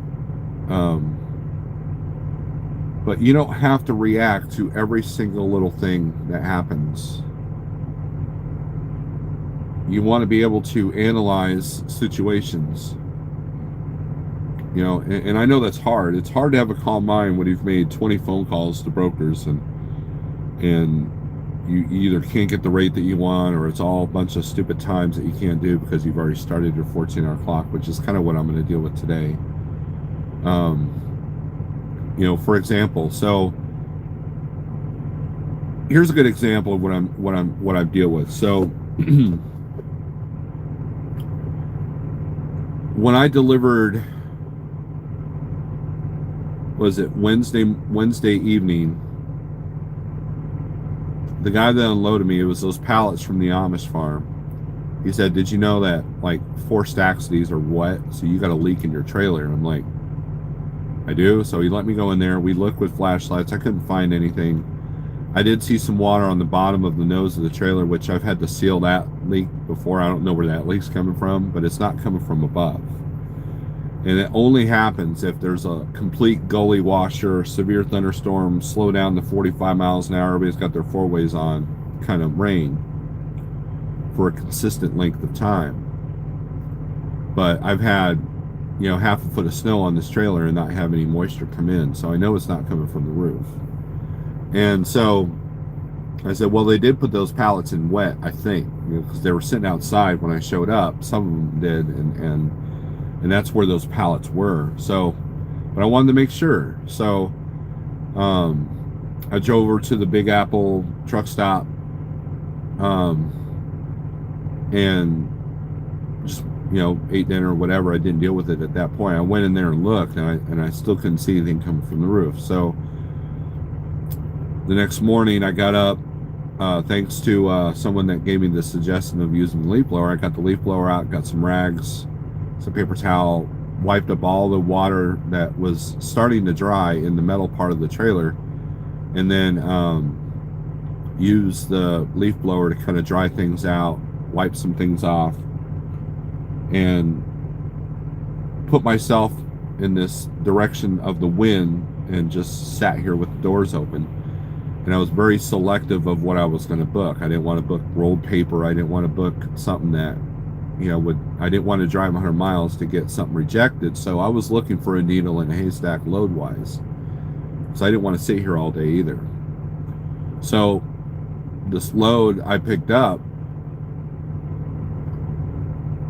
But you don't have to react to every single little thing that happens. You want to be able to analyze situations. You know, and I know that's hard. It's hard to have a calm mind when you've made 20 phone calls to brokers and you either can't get the rate that you want, or it's all a bunch of stupid times that you can't do because you've already started your 14-hour clock, which is kind of what I'm going to deal with today. You know, for example, so here's a good example of what I deal with. So when I delivered, was it Wednesday evening, the guy that unloaded me, it was those pallets from the Amish farm. He said, "Did you know that like 4 stacks of these are wet, so you got a leak in your trailer?" And I'm like, "I do." So he let me go in there. We looked with flashlights. I couldn't find anything. I did see some water on the bottom of the nose of the trailer, which I've had to seal that leak before. I don't know where that leak's coming from, but it's not coming from above. And it only happens if there's a complete gully washer, severe thunderstorm, slow down to 45 miles an hour, everybody's got their 4-ways on, kind of rain for a consistent length of time. But I've had, you know, half a foot of snow on this trailer and not have any moisture come in, so I know it's not coming from the roof. And so I said, well, they did put those pallets in wet, I think, you know, because they were sitting outside when I showed up. Some of them did, and that's where those pallets were. So, but I wanted to make sure. So, I drove over to the Big Apple truck stop, and just, you know, ate dinner or whatever. I didn't deal with it at that point. I went in there and looked, and I still couldn't see anything coming from the roof. So the next morning I got up, thanks to someone that gave me the suggestion of using the leaf blower. I got the leaf blower out, got some rags, some paper towel, wiped up all the water that was starting to dry in the metal part of the trailer, and then use the leaf blower to kind of dry things out, wipe some things off, and put myself in this direction of the wind and just sat here with the doors open. And I was very selective of what I was going to book. I didn't want to book rolled paper. I didn't want to book something that, I didn't want to drive 100 miles to get something rejected. So I was looking for a needle in a haystack load wise. So I didn't want to sit here all day either. So this load I picked up,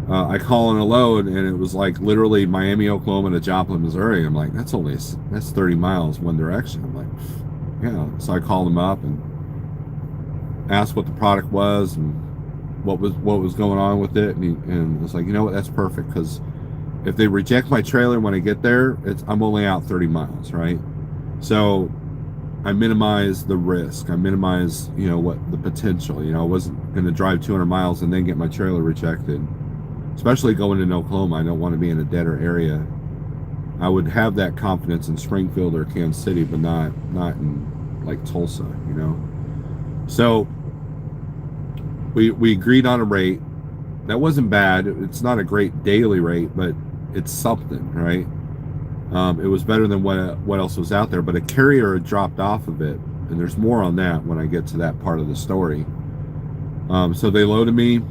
I call in a load, and it was like literally Miami, Oklahoma to Joplin, Missouri. I'm like, that's 30 miles one direction. I'm like, yeah. So I called him up and asked what the product was and what was going on with it, and it's like, you know what, that's perfect, because if they reject my trailer when I get there, I'm only out 30 miles, right? So I minimize the risk. I minimize, what the potential. I wasn't going to drive 200 miles and then get my trailer rejected. Especially going into Oklahoma, I don't want to be in a deader area. I would have that confidence in Springfield or Kansas City, but not in like Tulsa, So we agreed on a rate. That wasn't bad. It's not a great daily rate, but it's something, right? It was better than what else was out there, but a carrier had dropped off of it, and there's more on that when I get to that part of the story. So they loaded me,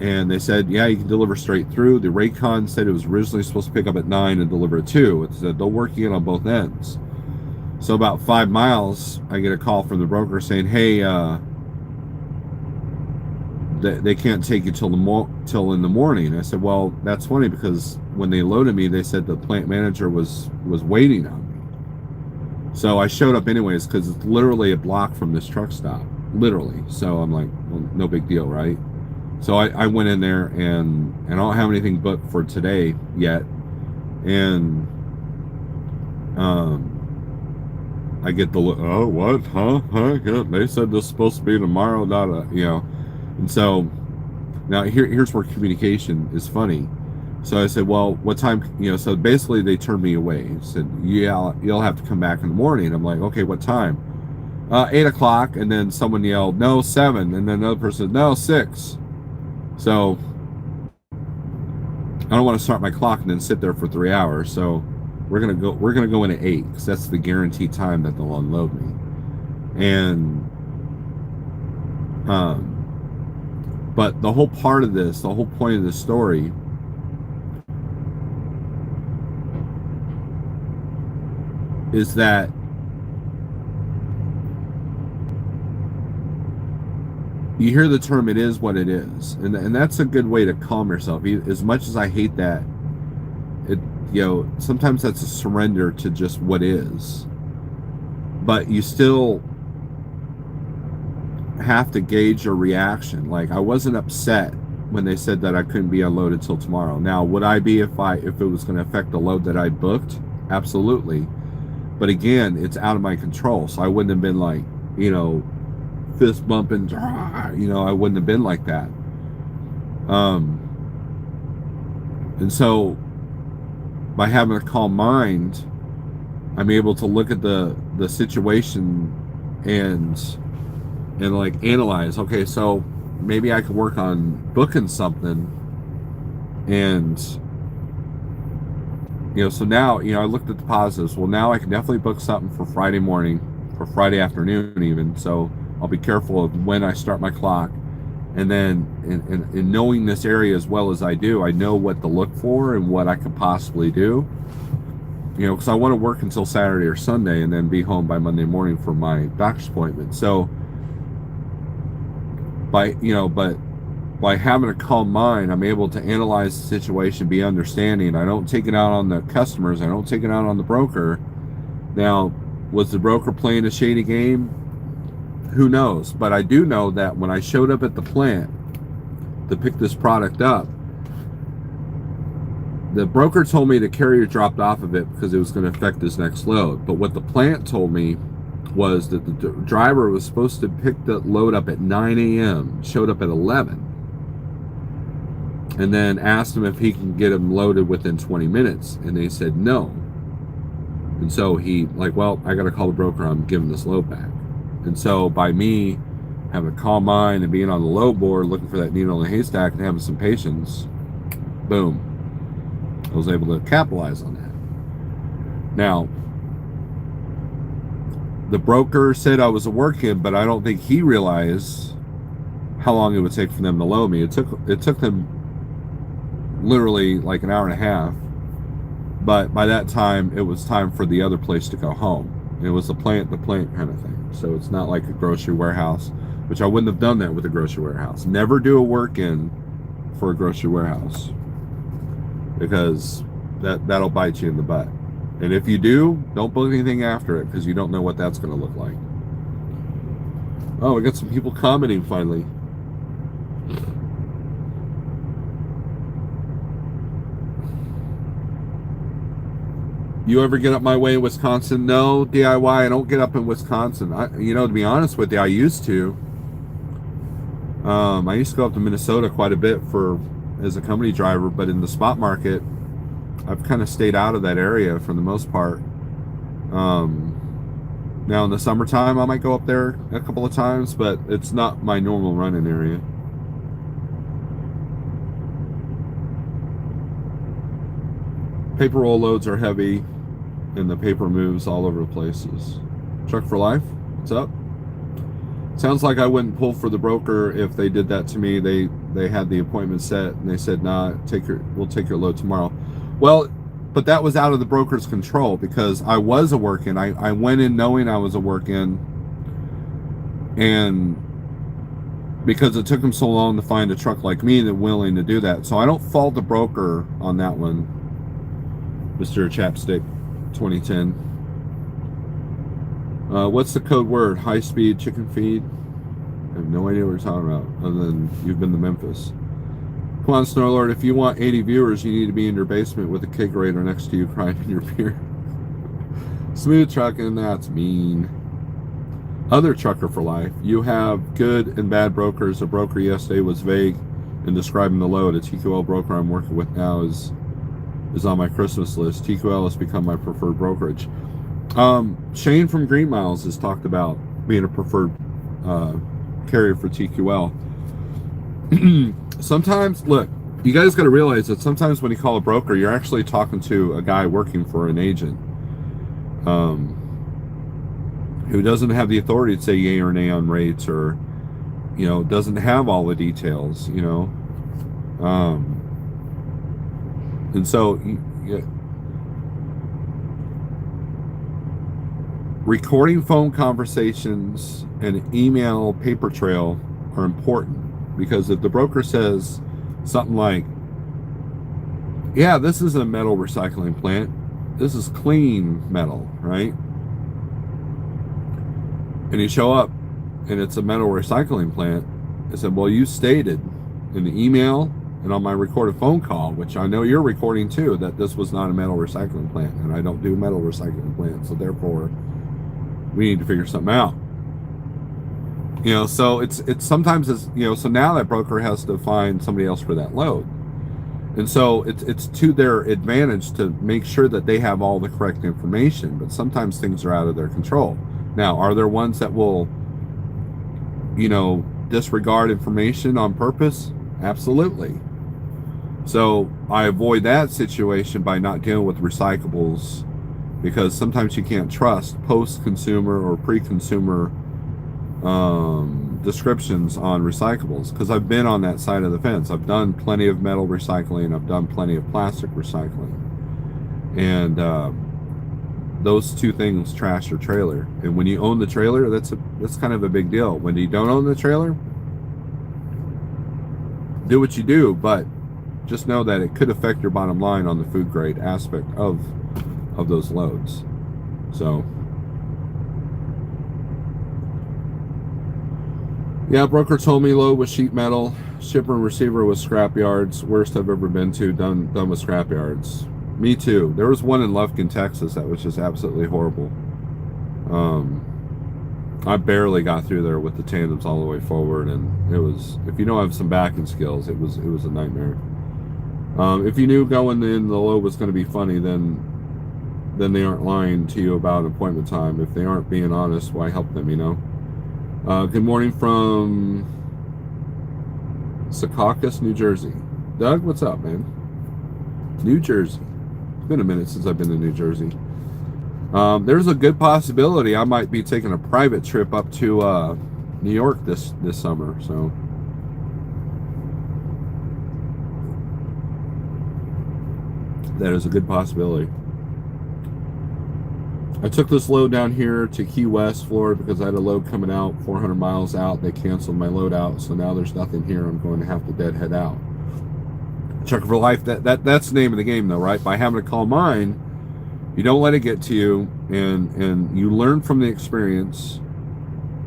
and they said, yeah, you can deliver straight through. The Raycon said it was originally supposed to pick up at 9 and deliver at 2. It said they'll work you in on both ends. So about 5 miles, I get a call from the broker saying, hey, they can't take you till in the morning. I said, well, that's funny, because when they loaded me, they said the plant manager was waiting on me. So I showed up anyways, because it's literally a block from this truck stop, literally. So I'm like, well, no big deal, right? So I went in there, and I don't have anything booked for today yet. And I get the, oh, what? Huh? Yeah, they said this is supposed to be tomorrow, And so now here's where communication is funny. So I said, well, what time, so basically they turned me away. Said, yeah, you'll have to come back in the morning. I'm like, okay, what time? 8 o'clock. And then someone yelled, no, 7. And then another person said, no, 6. So I don't want to start my clock and then sit there for 3 hours. So we're gonna go in at 8, because that's the guaranteed time that they'll unload me. And but the whole part of this, the whole point of this story, is that you hear the term, it is what it is, and that's a good way to calm yourself. As much as I hate that, sometimes that's a surrender to just what is, but you still have to gauge your reaction. Like, I wasn't upset when they said that I couldn't be unloaded till tomorrow. Now, would I be if it was going to affect the load that I booked? Absolutely. But again, it's out of my control, so I wouldn't have been like, fist bumping, I wouldn't have been like that. And so by having a calm mind, I'm able to look at the situation and like analyze, okay, so maybe I could work on booking something. And so now, I looked at the positives. Well, now I can definitely book something for Friday morning, for Friday afternoon even. So I'll be careful of when I start my clock. And then in knowing this area as well as I do, I know what to look for and what I could possibly do. Because I want to work until Saturday or Sunday and then be home by Monday morning for my doctor's appointment. So by having a calm mind, I'm able to analyze the situation, be understanding. I don't take it out on the customers. I don't take it out on the broker. Now, was the broker playing a shady game? Who knows? But I do know that when I showed up at the plant to pick this product up, the broker told me the carrier dropped off of it because it was going to affect his next load. But what the plant told me was that the driver was supposed to pick the load up at 9 a.m., showed up at 11, and then asked him if he can get him loaded within 20 minutes. And they said no. And so he, well, I got to call the broker. I'm giving this load back. And so by me having a calm mind and being on the low board, looking for that needle in the haystack and having some patience, boom, I was able to capitalize on that. Now, the broker said I was a work-in, but I don't think he realized how long it would take for them to load me. It took them literally like an hour and a half, but by that time it was time for the other place to go home. It was the plant kind of thing. So it's not like a grocery warehouse, which I wouldn't have done that with a grocery warehouse. Never do a work-in for a grocery warehouse, because that'll bite you in the butt. And if you do, don't book anything after it, because you don't know what that's going to look like. Oh, we got some people commenting finally. You ever get up my way in Wisconsin? No, DIY, I don't get up in Wisconsin. To be honest with you, I used to. I used to go up to Minnesota quite a bit as a company driver, but in the spot market, I've kind of stayed out of that area for the most part. Now in the summertime, I might go up there a couple of times, but it's not my normal running area. Paper roll loads are heavy, and the paper moves all over the places. Truck for life, what's up? Sounds like I wouldn't pull for the broker if they did that to me. They had the appointment set, and they said, "Nah, we'll take your load tomorrow." Well, but that was out of the broker's control, because I was a work-in. I went in knowing I was a work-in, and because it took them so long to find a truck like me that willing to do that. So I don't fault the broker on that one, Mr. Chapstick 2010. What's the code word? High-speed chicken feed? I have no idea what you're talking about, other than you've been to Memphis. Come on, Snorelord, if you want 80 viewers, you need to be in your basement with a kegerator next to you crying in your beer. Smooth trucking, that's mean. Other trucker for life. You have good and bad brokers. A broker yesterday was vague in describing the load. A TQL broker I'm working with now is on my Christmas list. TQL has become my preferred brokerage. Shane from Green Miles has talked about being a preferred carrier for TQL. Sometimes, look, you guys got to realize that sometimes when you call a broker, you're actually talking to a guy working for an agent who doesn't have the authority to say yay or nay on rates, or doesn't have all the details, and so recording phone conversations and email paper trail are important, because if the broker says something like, "Yeah, this is a metal recycling plant, this is clean metal," right? And you show up and it's a metal recycling plant, I said, "Well, you stated in the email and on my recorded phone call, which I know you're recording too, that this was not a metal recycling plant, and I don't do metal recycling plants, so therefore we need to figure something out." So it's sometimes so now that broker has to find somebody else for that load. And so it's to their advantage to make sure that they have all the correct information, but sometimes things are out of their control. Now, are there ones that will, disregard information on purpose? Absolutely. So I avoid that situation by not dealing with recyclables, because sometimes you can't trust post-consumer or pre-consumer descriptions on recyclables, because I've been on that side of the fence. I've done plenty of metal recycling, I've done plenty of plastic recycling, and those two things trash your trailer. And when you own the trailer, that's kind of a big deal. When you don't own the trailer, do what you do, but just know that it could affect your bottom line on the food grade aspect of those loads. So yeah, broker told me load was sheet metal, shipper and receiver was scrap yards. Worst I've ever been to, done with scrap yards. Me too. There was one in Lufkin, Texas that was just absolutely horrible. I barely got through there with the tandems all the way forward, and it was, if you don't have some backing skills, it was a nightmare. If you knew going in the load was going to be funny, then they aren't lying to you about appointment time. If they aren't being honest, why help them, Good morning from Secaucus, New Jersey. Doug, what's up, man? New Jersey. It's been a minute since I've been to New Jersey. There's a good possibility I might be taking a private trip up to New York this summer. So that is a good possibility. I took this load down here to Key West, Florida, because I had a load coming out 400 miles out. They canceled my load out, so now there's nothing here. I'm going to have to deadhead out. Trucker for life. That's the name of the game, though, right? By having to call mine, you don't let it get to you, and you learn from the experience,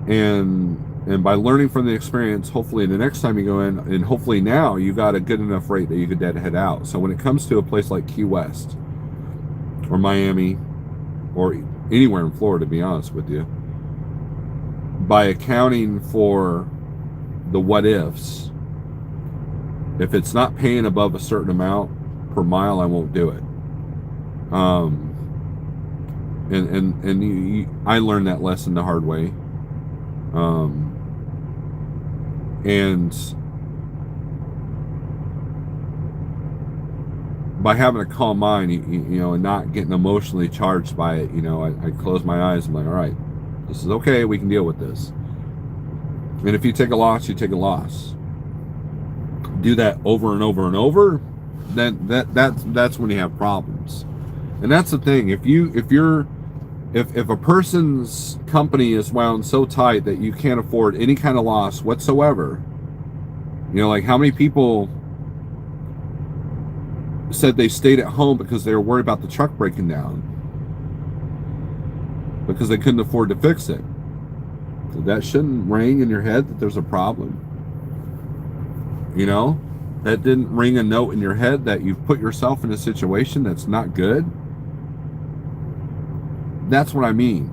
and by learning from the experience, hopefully the next time you go in, and hopefully now you got a good enough rate that you could deadhead out. So when it comes to a place like Key West or Miami, or anywhere in Florida, to be honest with you, by accounting for the what ifs, if it's not paying above a certain amount per mile, I won't do it. I learned that lesson the hard way. And by having a calm mind, and not getting emotionally charged by it, I close my eyes. I'm like, all right, this is okay. We can deal with this. And if you take a loss, you take a loss. Do that over and over and over, then that's when you have problems. And that's the thing. If a person's company is wound so tight that you can't afford any kind of loss whatsoever, like how many people said they stayed at home because they were worried about the truck breaking down because they couldn't afford to fix it. So that shouldn't ring in your head that there's a problem. That didn't ring a note in your head that you've put yourself in a situation that's not good. That's what I mean.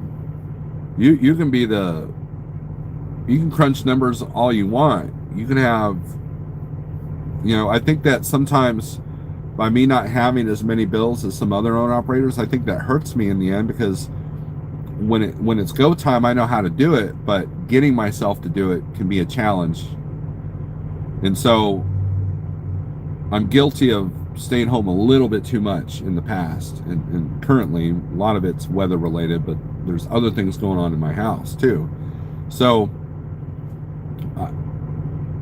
You can be you can crunch numbers all you want. You can have, I think that sometimes by me not having as many bills as some other owner operators, I think that hurts me in the end, because when it's go time, I know how to do it, but getting myself to do it can be a challenge. And so I'm guilty of staying home a little bit too much in the past, and currently a lot of it's weather related, but there's other things going on in my house too. So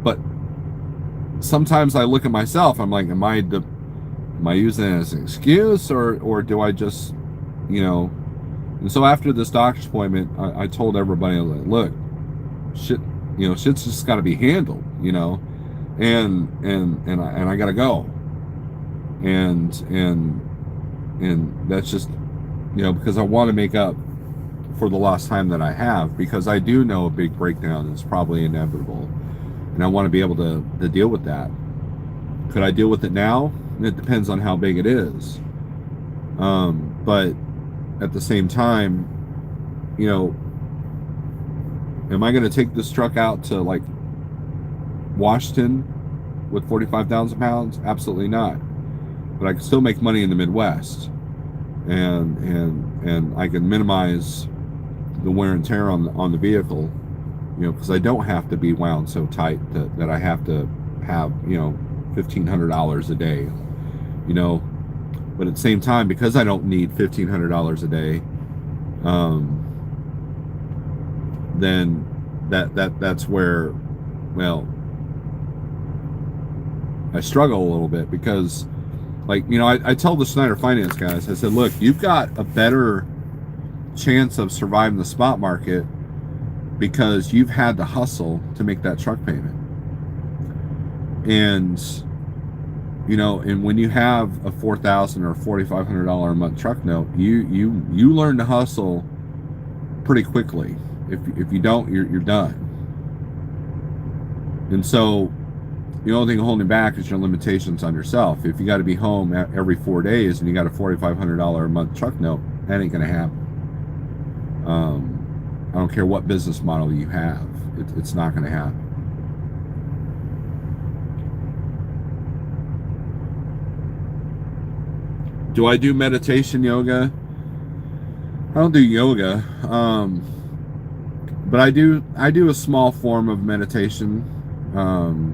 but sometimes I look at myself, I'm like, am I using it as an excuse, or do I just, and so after this doctor's appointment, I told everybody, look, shit's just got to be handled, and I gotta go, and that's just, because I want to make up for the lost time that I have, because I do know a big breakdown is probably inevitable, and I want to be able to deal with that. Could I deal with it now? It depends on how big it is, but at the same time, am I going to take this truck out to like Washington with 45,000 pounds? Absolutely not. But I can still make money in the Midwest, and I can minimize the wear and tear on the vehicle, because I don't have to be wound so tight that I have to have $1,500 a day, but at the same time, because I don't need $1,500 a day, then that's where, well, I struggle a little bit, because I tell the Snyder Finance guys, I said, look, you've got a better chance of surviving the spot market because you've had to hustle to make that truck payment. And and when you have a $4,000 or $4,500 a month truck note, you learn to hustle pretty quickly. If you don't, you're done. And so the only thing holding back is your limitations on yourself. If you got to be home every 4 days and you got a $4,500 a month truck note, that ain't gonna happen. I don't care what business model you have, it's not gonna happen. Do I do meditation, yoga? I don't do yoga, But I do a small form of meditation. Um,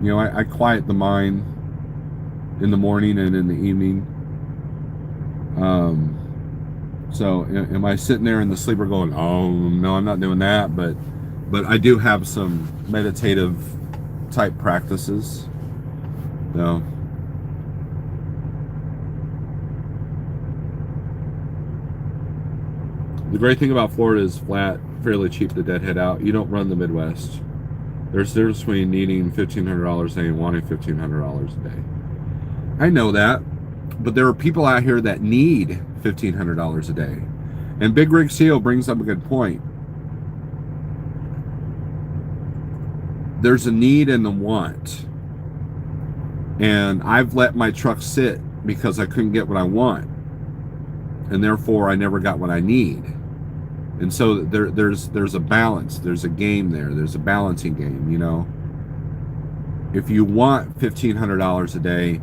I quiet the mind in the morning and in the evening. Um, so am I sitting there in the sleeper going, oh no, I'm not doing that, but I do have some meditative type practices. No. The great thing about Florida is flat, fairly cheap to deadhead out. You don't run the Midwest. There's a difference between needing $1,500 a day and wanting $1,500 a day. I know that, but there are people out here that need $1,500 a day. And Big Rig CEO brings up a good point. There's a need and a want. And I've let my truck sit because I couldn't get what I want. And therefore I never got what I need. And so there's a balance. There's a game there. There's a balancing game, If you want $1,500 a day,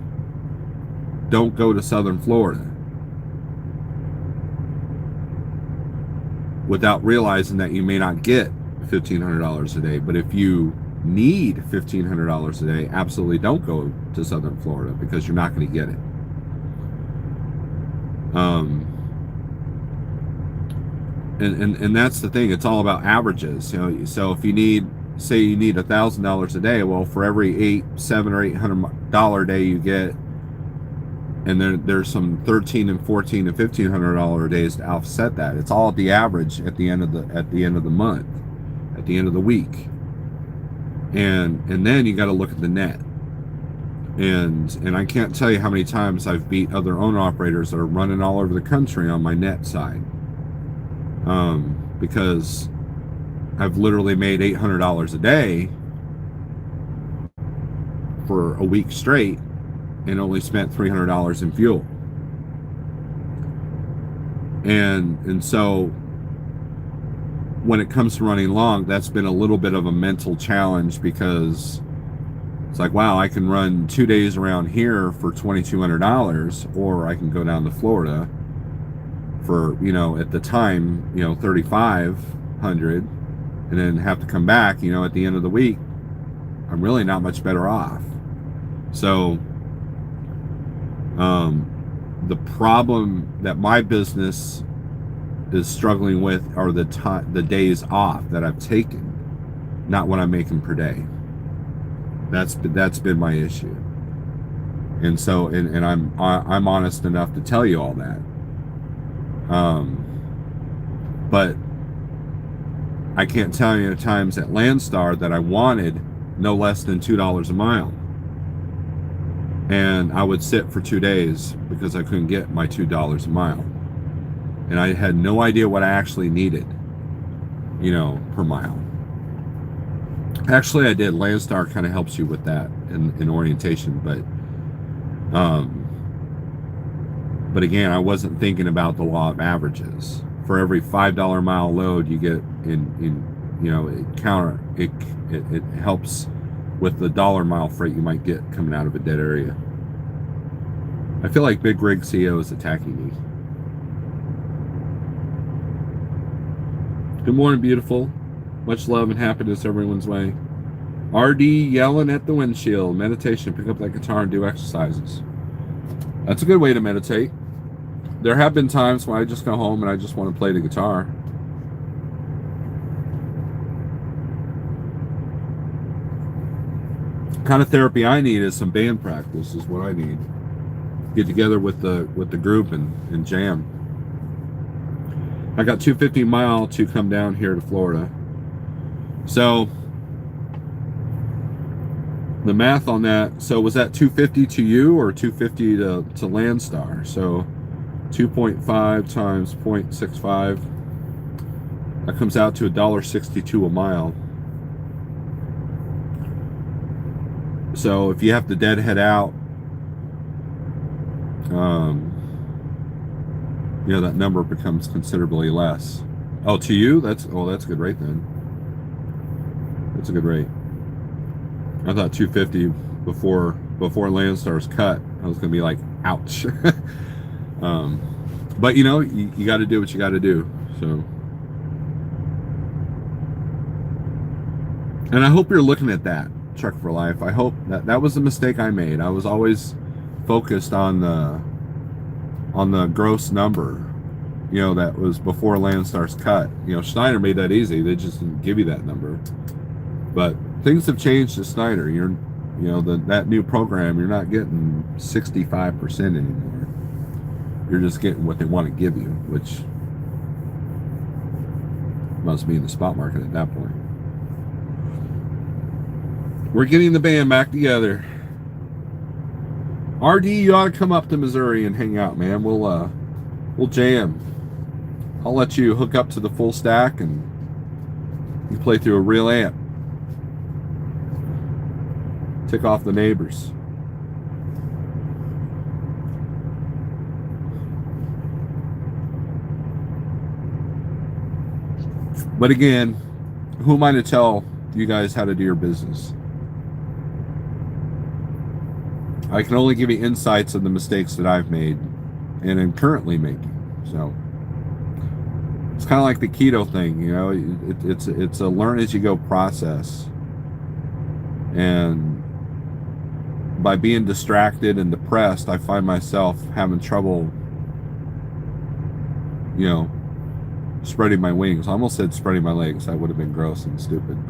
don't go to Southern Florida without realizing that you may not get $1,500 a day. But if you need $1,500 a day, absolutely don't go to Southern Florida because you're not going to get it. And that's the thing. It's all about averages. So if say you need $1,000 a day, well, for every $700 or $800 day you get, and there's some $1,300 and $1,400 and $1,500 days to offset that. It's all the average at the end of the month, at the end of the week, and then you got to look at the net. And I can't tell you how many times I've beat other owner operators that are running all over the country on my net side, because I've literally made $800 a day for a week straight and only spent $300 in fuel. And so when it comes to running long, that's been a little bit of a mental challenge, because it's like, wow, I can run 2 days around here for $2,200, or I can go down to Florida for, at the time, $3,500, and then have to come back, at the end of the week. I'm really not much better off. So the problem that my business is struggling with are the days off that I've taken, not what I'm making per day. That's been my issue. And so and I'm honest enough to tell you all that. But I can't tell you the times at Landstar that I wanted no less than $2 a mile. And I would sit for 2 days because I couldn't get my $2 a mile. And I had no idea what I actually needed, per mile. Actually, I did. Landstar kind of helps you with that in orientation, but again, I wasn't thinking about the law of averages. For every $5 mile load you get it helps with the dollar mile freight you might get coming out of a dead area. I feel like Big Rig CEO is attacking me. Good morning, beautiful. Much love and happiness everyone's way. RD yelling at the windshield. Meditation. Pick up that guitar and do exercises. That's a good way to meditate. There have been times when I just go home and I just want to play the guitar. Kind of therapy I need is some band practice is what I need. Get together with the group and jam. I got 250 mile to come down here to Florida. So the math on that, so was that 250 to you or 250 to Landstar? So 2.5 times 0.65, that comes out to $1.62 a mile. So if you have to deadhead out, that number becomes considerably less. Oh, to you, that's a good rate then. That's a good rate. I thought 250 before Landstar's cut. I was gonna be like, ouch. But you got to do what you got to do. So And I hope you're looking at that, Truck for Life. I hope that was a mistake I made. I was always focused on the gross number, that was before Landstar's cut. Schneider made that easy. They just didn't give you that number. But things have changed at Schneider. That new program, you're not getting 65% anymore. You're just getting what they want to give you, which must be in the spot market at that point. We're getting the band back together. RD, you ought to come up to Missouri and hang out, man. We'll jam. I'll let you hook up to the full stack and you play through a real amp. Tick off the neighbors. But again, who am I to tell you guys how to do your business? I can only give you insights on the mistakes that I've made and am currently making. So it's kind of like the keto thing, it's a learn as you go process. And by being distracted and depressed, I find myself having trouble, spreading my wings. I almost said spreading my legs. That would have been gross and stupid,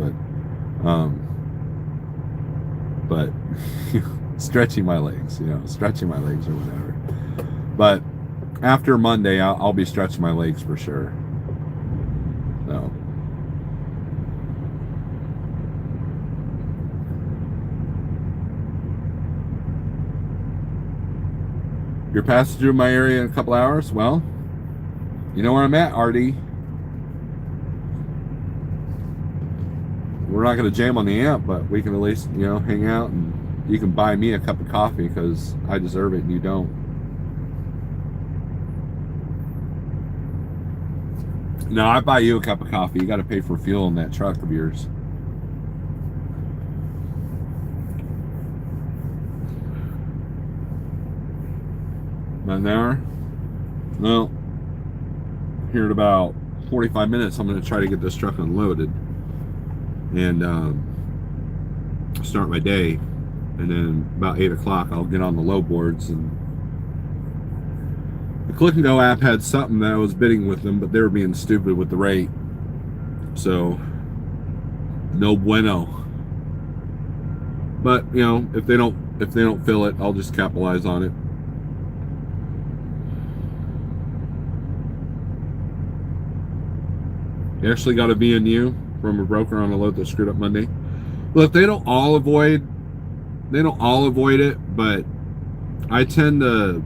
but stretching my legs, stretching my legs or whatever. But after Monday, I'll be stretching my legs for sure. So. You're passing through my area in a couple hours? Well, you know where I'm at, RD. We're not going to jam on the amp, but we can at least, hang out, and you can buy me a cup of coffee because I deserve it and you don't. No, I buy you a cup of coffee. You got to pay for fuel in that truck of yours. About an hour? Well, here in about 45 minutes, I'm going to try to get this truck unloaded and start my day. And then about 8 o'clock, I'll get on the low boards. And the Click and Go app had something that I was bidding with them, but they were being stupid with the rate. So, no bueno. But if they don't fill it, I'll just capitalize on it. You actually got a VNU from a broker on a load that screwed up Monday. Look, they don't all avoid it, but I tend to,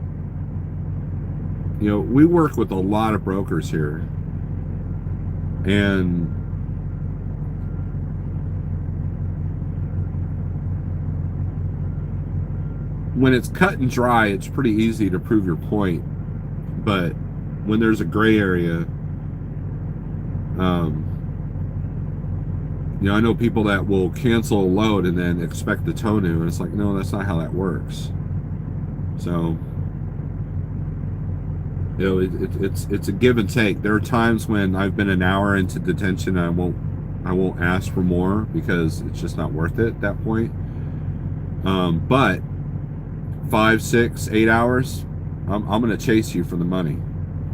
we work with a lot of brokers here, and when it's cut and dry, it's pretty easy to prove your point. But when there's a gray area, I know people that will cancel a load and then expect the tow new, and it's like, no, that's not how that works. So, it's a give and take. There are times when I've been an hour into detention and I won't ask for more because it's just not worth it at that point. But 5, 6, 8 hours, I'm going to chase you for the money.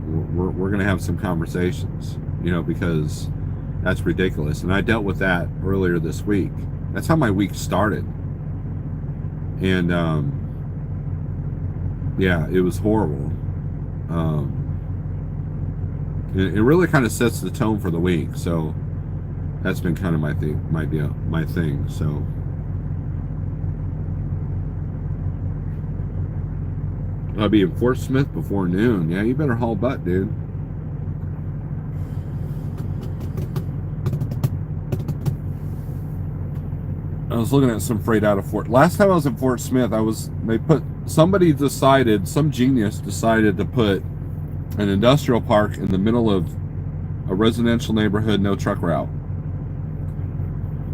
We're going to have some conversations, because that's ridiculous. And I dealt with that earlier this week. That's how my week started. And yeah, it was horrible. It really kind of sets the tone for the week. So that's been kind of my thing. So I'll be in Fort Smith before noon. Yeah, you better haul butt, dude. I was looking at some freight out of Fort. Last time I was in Fort Smith, some genius decided to put an industrial park in the middle of a residential neighborhood, no truck route.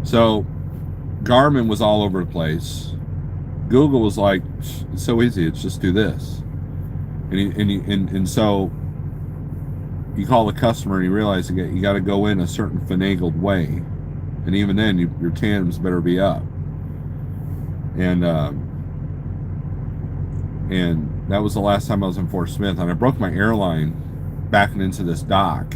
So Garmin was all over the place. Google was like, it's so easy, it's just do this. And so you call the customer and you realize you got to go in a certain finagled way. and even then, your tandems better be up. And that was the last time I was in Fort Smith, and I broke my airline backing into this dock.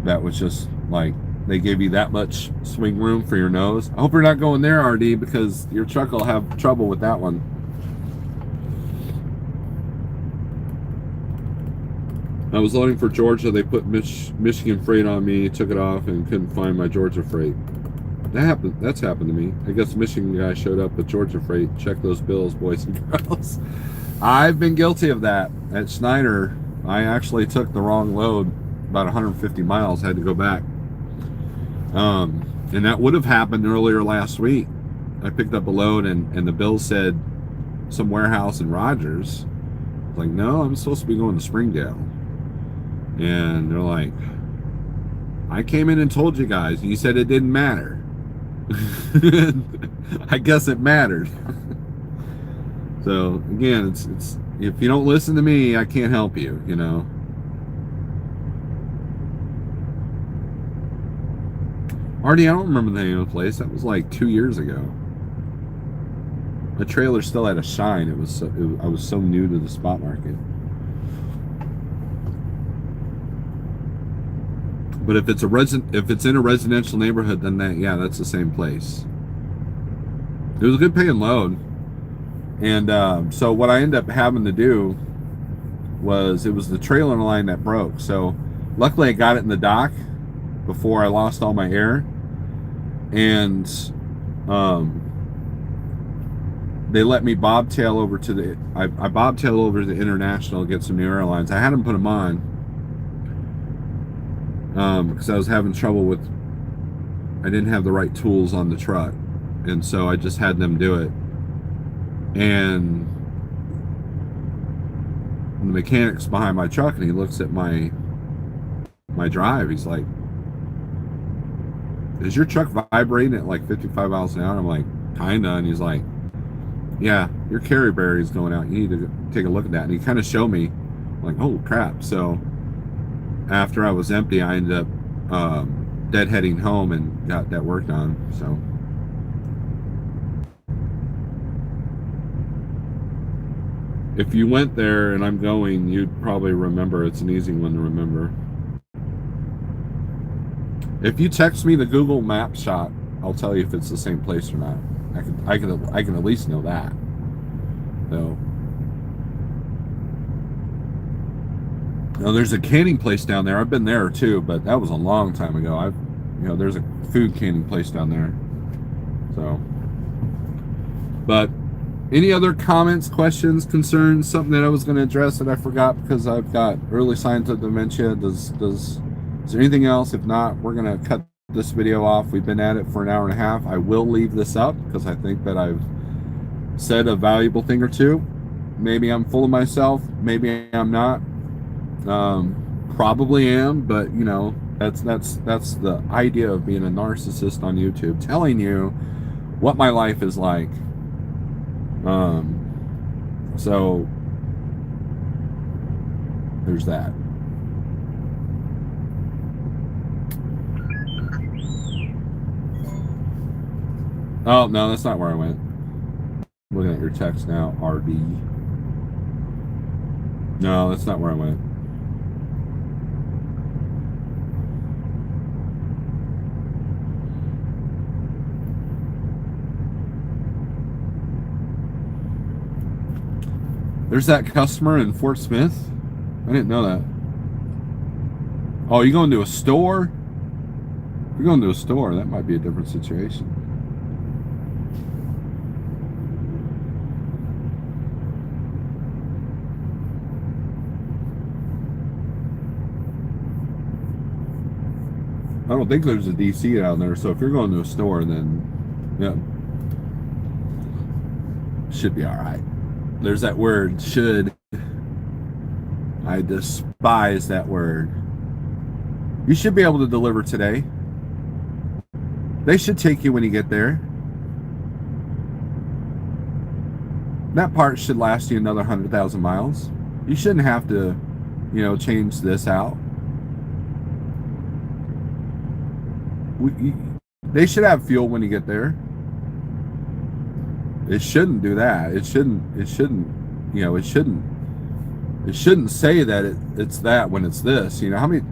That was just like, they gave you that much swing room for your nose. I hope you're not going there, RD, because your truck will have trouble with that one. I was loading for Georgia. They put Michigan freight on me, took it off, and couldn't find my Georgia freight. That's happened to me. I guess the Michigan guy showed up with Georgia freight. Check those bills, boys and girls. I've been guilty of that. At Schneider, I actually took the wrong load about 150 miles, had to go back. And that would have happened earlier last week. I picked up a load and the bill said some warehouse in Rogers. I was like, no, I'm supposed to be going to Springdale. And they're like, I came in and told you guys. You said it didn't matter. I guess it mattered. So again, it's if you don't listen to me, I can't help you, you know. Artie, I don't remember the name of the place. That was like 2 years ago. The trailer still had a shine. I was so new to the spot market. But if it's in a residential neighborhood, then that's the same place. It was a good paying load. And so what I ended up having to do was, it was the trailer line that broke. So luckily I got it in the dock before I lost all my air. And they let me bobtail over to the, I bobtailed over to the International to get some new airlines. I had them put them on because I was having trouble with, I didn't have the right tools on the truck. And so I just had them do it. And the mechanic's behind my truck, and he looks at my drive. He's like, is your truck vibrating at like 55 miles an hour? I'm like, kinda. And he's like, yeah, your carry battery is going out. You need to take a look at that. And he kind of showed me. I'm like, oh crap. So after I was empty, I ended up deadheading home and got that worked on. So if you went there, and I'm going, you'd probably remember. It's an easy one to remember. If you text me the Google Map shot, I'll tell you if it's the same place or not. I can at least know that. So now there's a canning place down there. I've been there too, but that was a long time ago. There's a food canning place down there. So, but any other comments, questions, concerns, something that I was going to address that I forgot because I've got early signs of dementia? Is there anything else? If not, we're going to cut this video off. We've been at it for an hour and a half. I will leave this up because I think that I've said a valuable thing or two. Maybe I'm full of myself. Maybe I'm not. Probably am, but that's the idea of being a narcissist on YouTube, telling you what my life is like. So there's that. Oh no, that's not where I went. I'm looking at your text now, RD. No, that's not where I went. There's that customer in Fort Smith? I didn't know that. Oh, you going to a store? If you're going to a store, that might be a different situation. I don't think there's a DC down there, so if you're going to a store, then yeah, should be all right. There's that word, should. I despise that word. You should be able to deliver today. They should take you when you get there. That part should last you another 100,000 miles. You shouldn't have to, change this out. They should have fuel when you get there. It shouldn't do that. It shouldn't. It shouldn't. You know. It shouldn't. It shouldn't say that it's that when it's this. You know how many?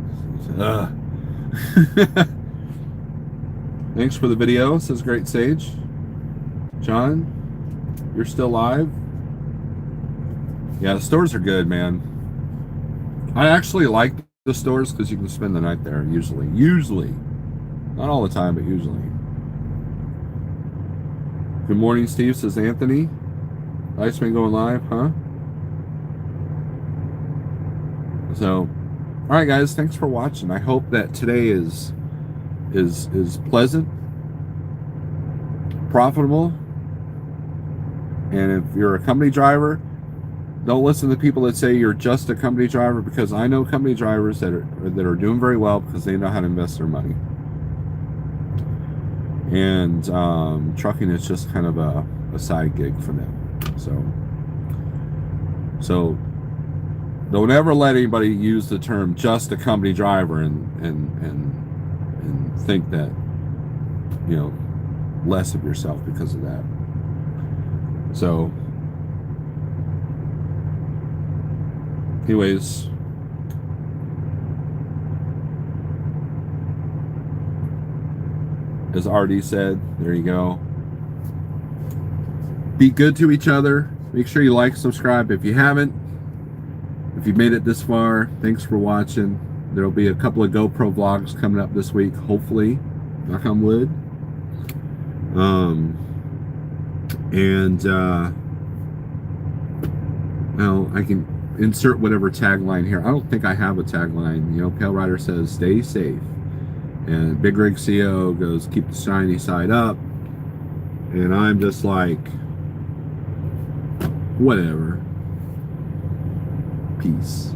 Thanks for the video, says Great Sage. John, you're still live? Yeah, the stores are good, man. I actually like the stores because you can spend the night there usually. Usually. Not all the time, but usually. Good morning, Steve, says Anthony. Iceman going live, huh? So, all right, guys, thanks for watching. I hope that today is pleasant, profitable, and if you're a company driver, don't listen to people that say you're just a company driver, because I know company drivers that are doing very well because they know how to invest their money. And trucking is just kind of a side gig for them. So don't ever let anybody use the term just a company driver and think that, you know, less of yourself because of that. So anyways, as RD said, there you go. Be good to each other. Make sure you like, subscribe if you haven't. If you made it this far, thanks for watching. There'll be a couple of GoPro vlogs coming up this week, hopefully. Knock on wood. Now I can insert whatever tagline here. I don't think I have a tagline. You know, Pale Rider says, stay safe. And Big Rig CEO goes, keep the shiny side up. And I'm just like, whatever. Peace.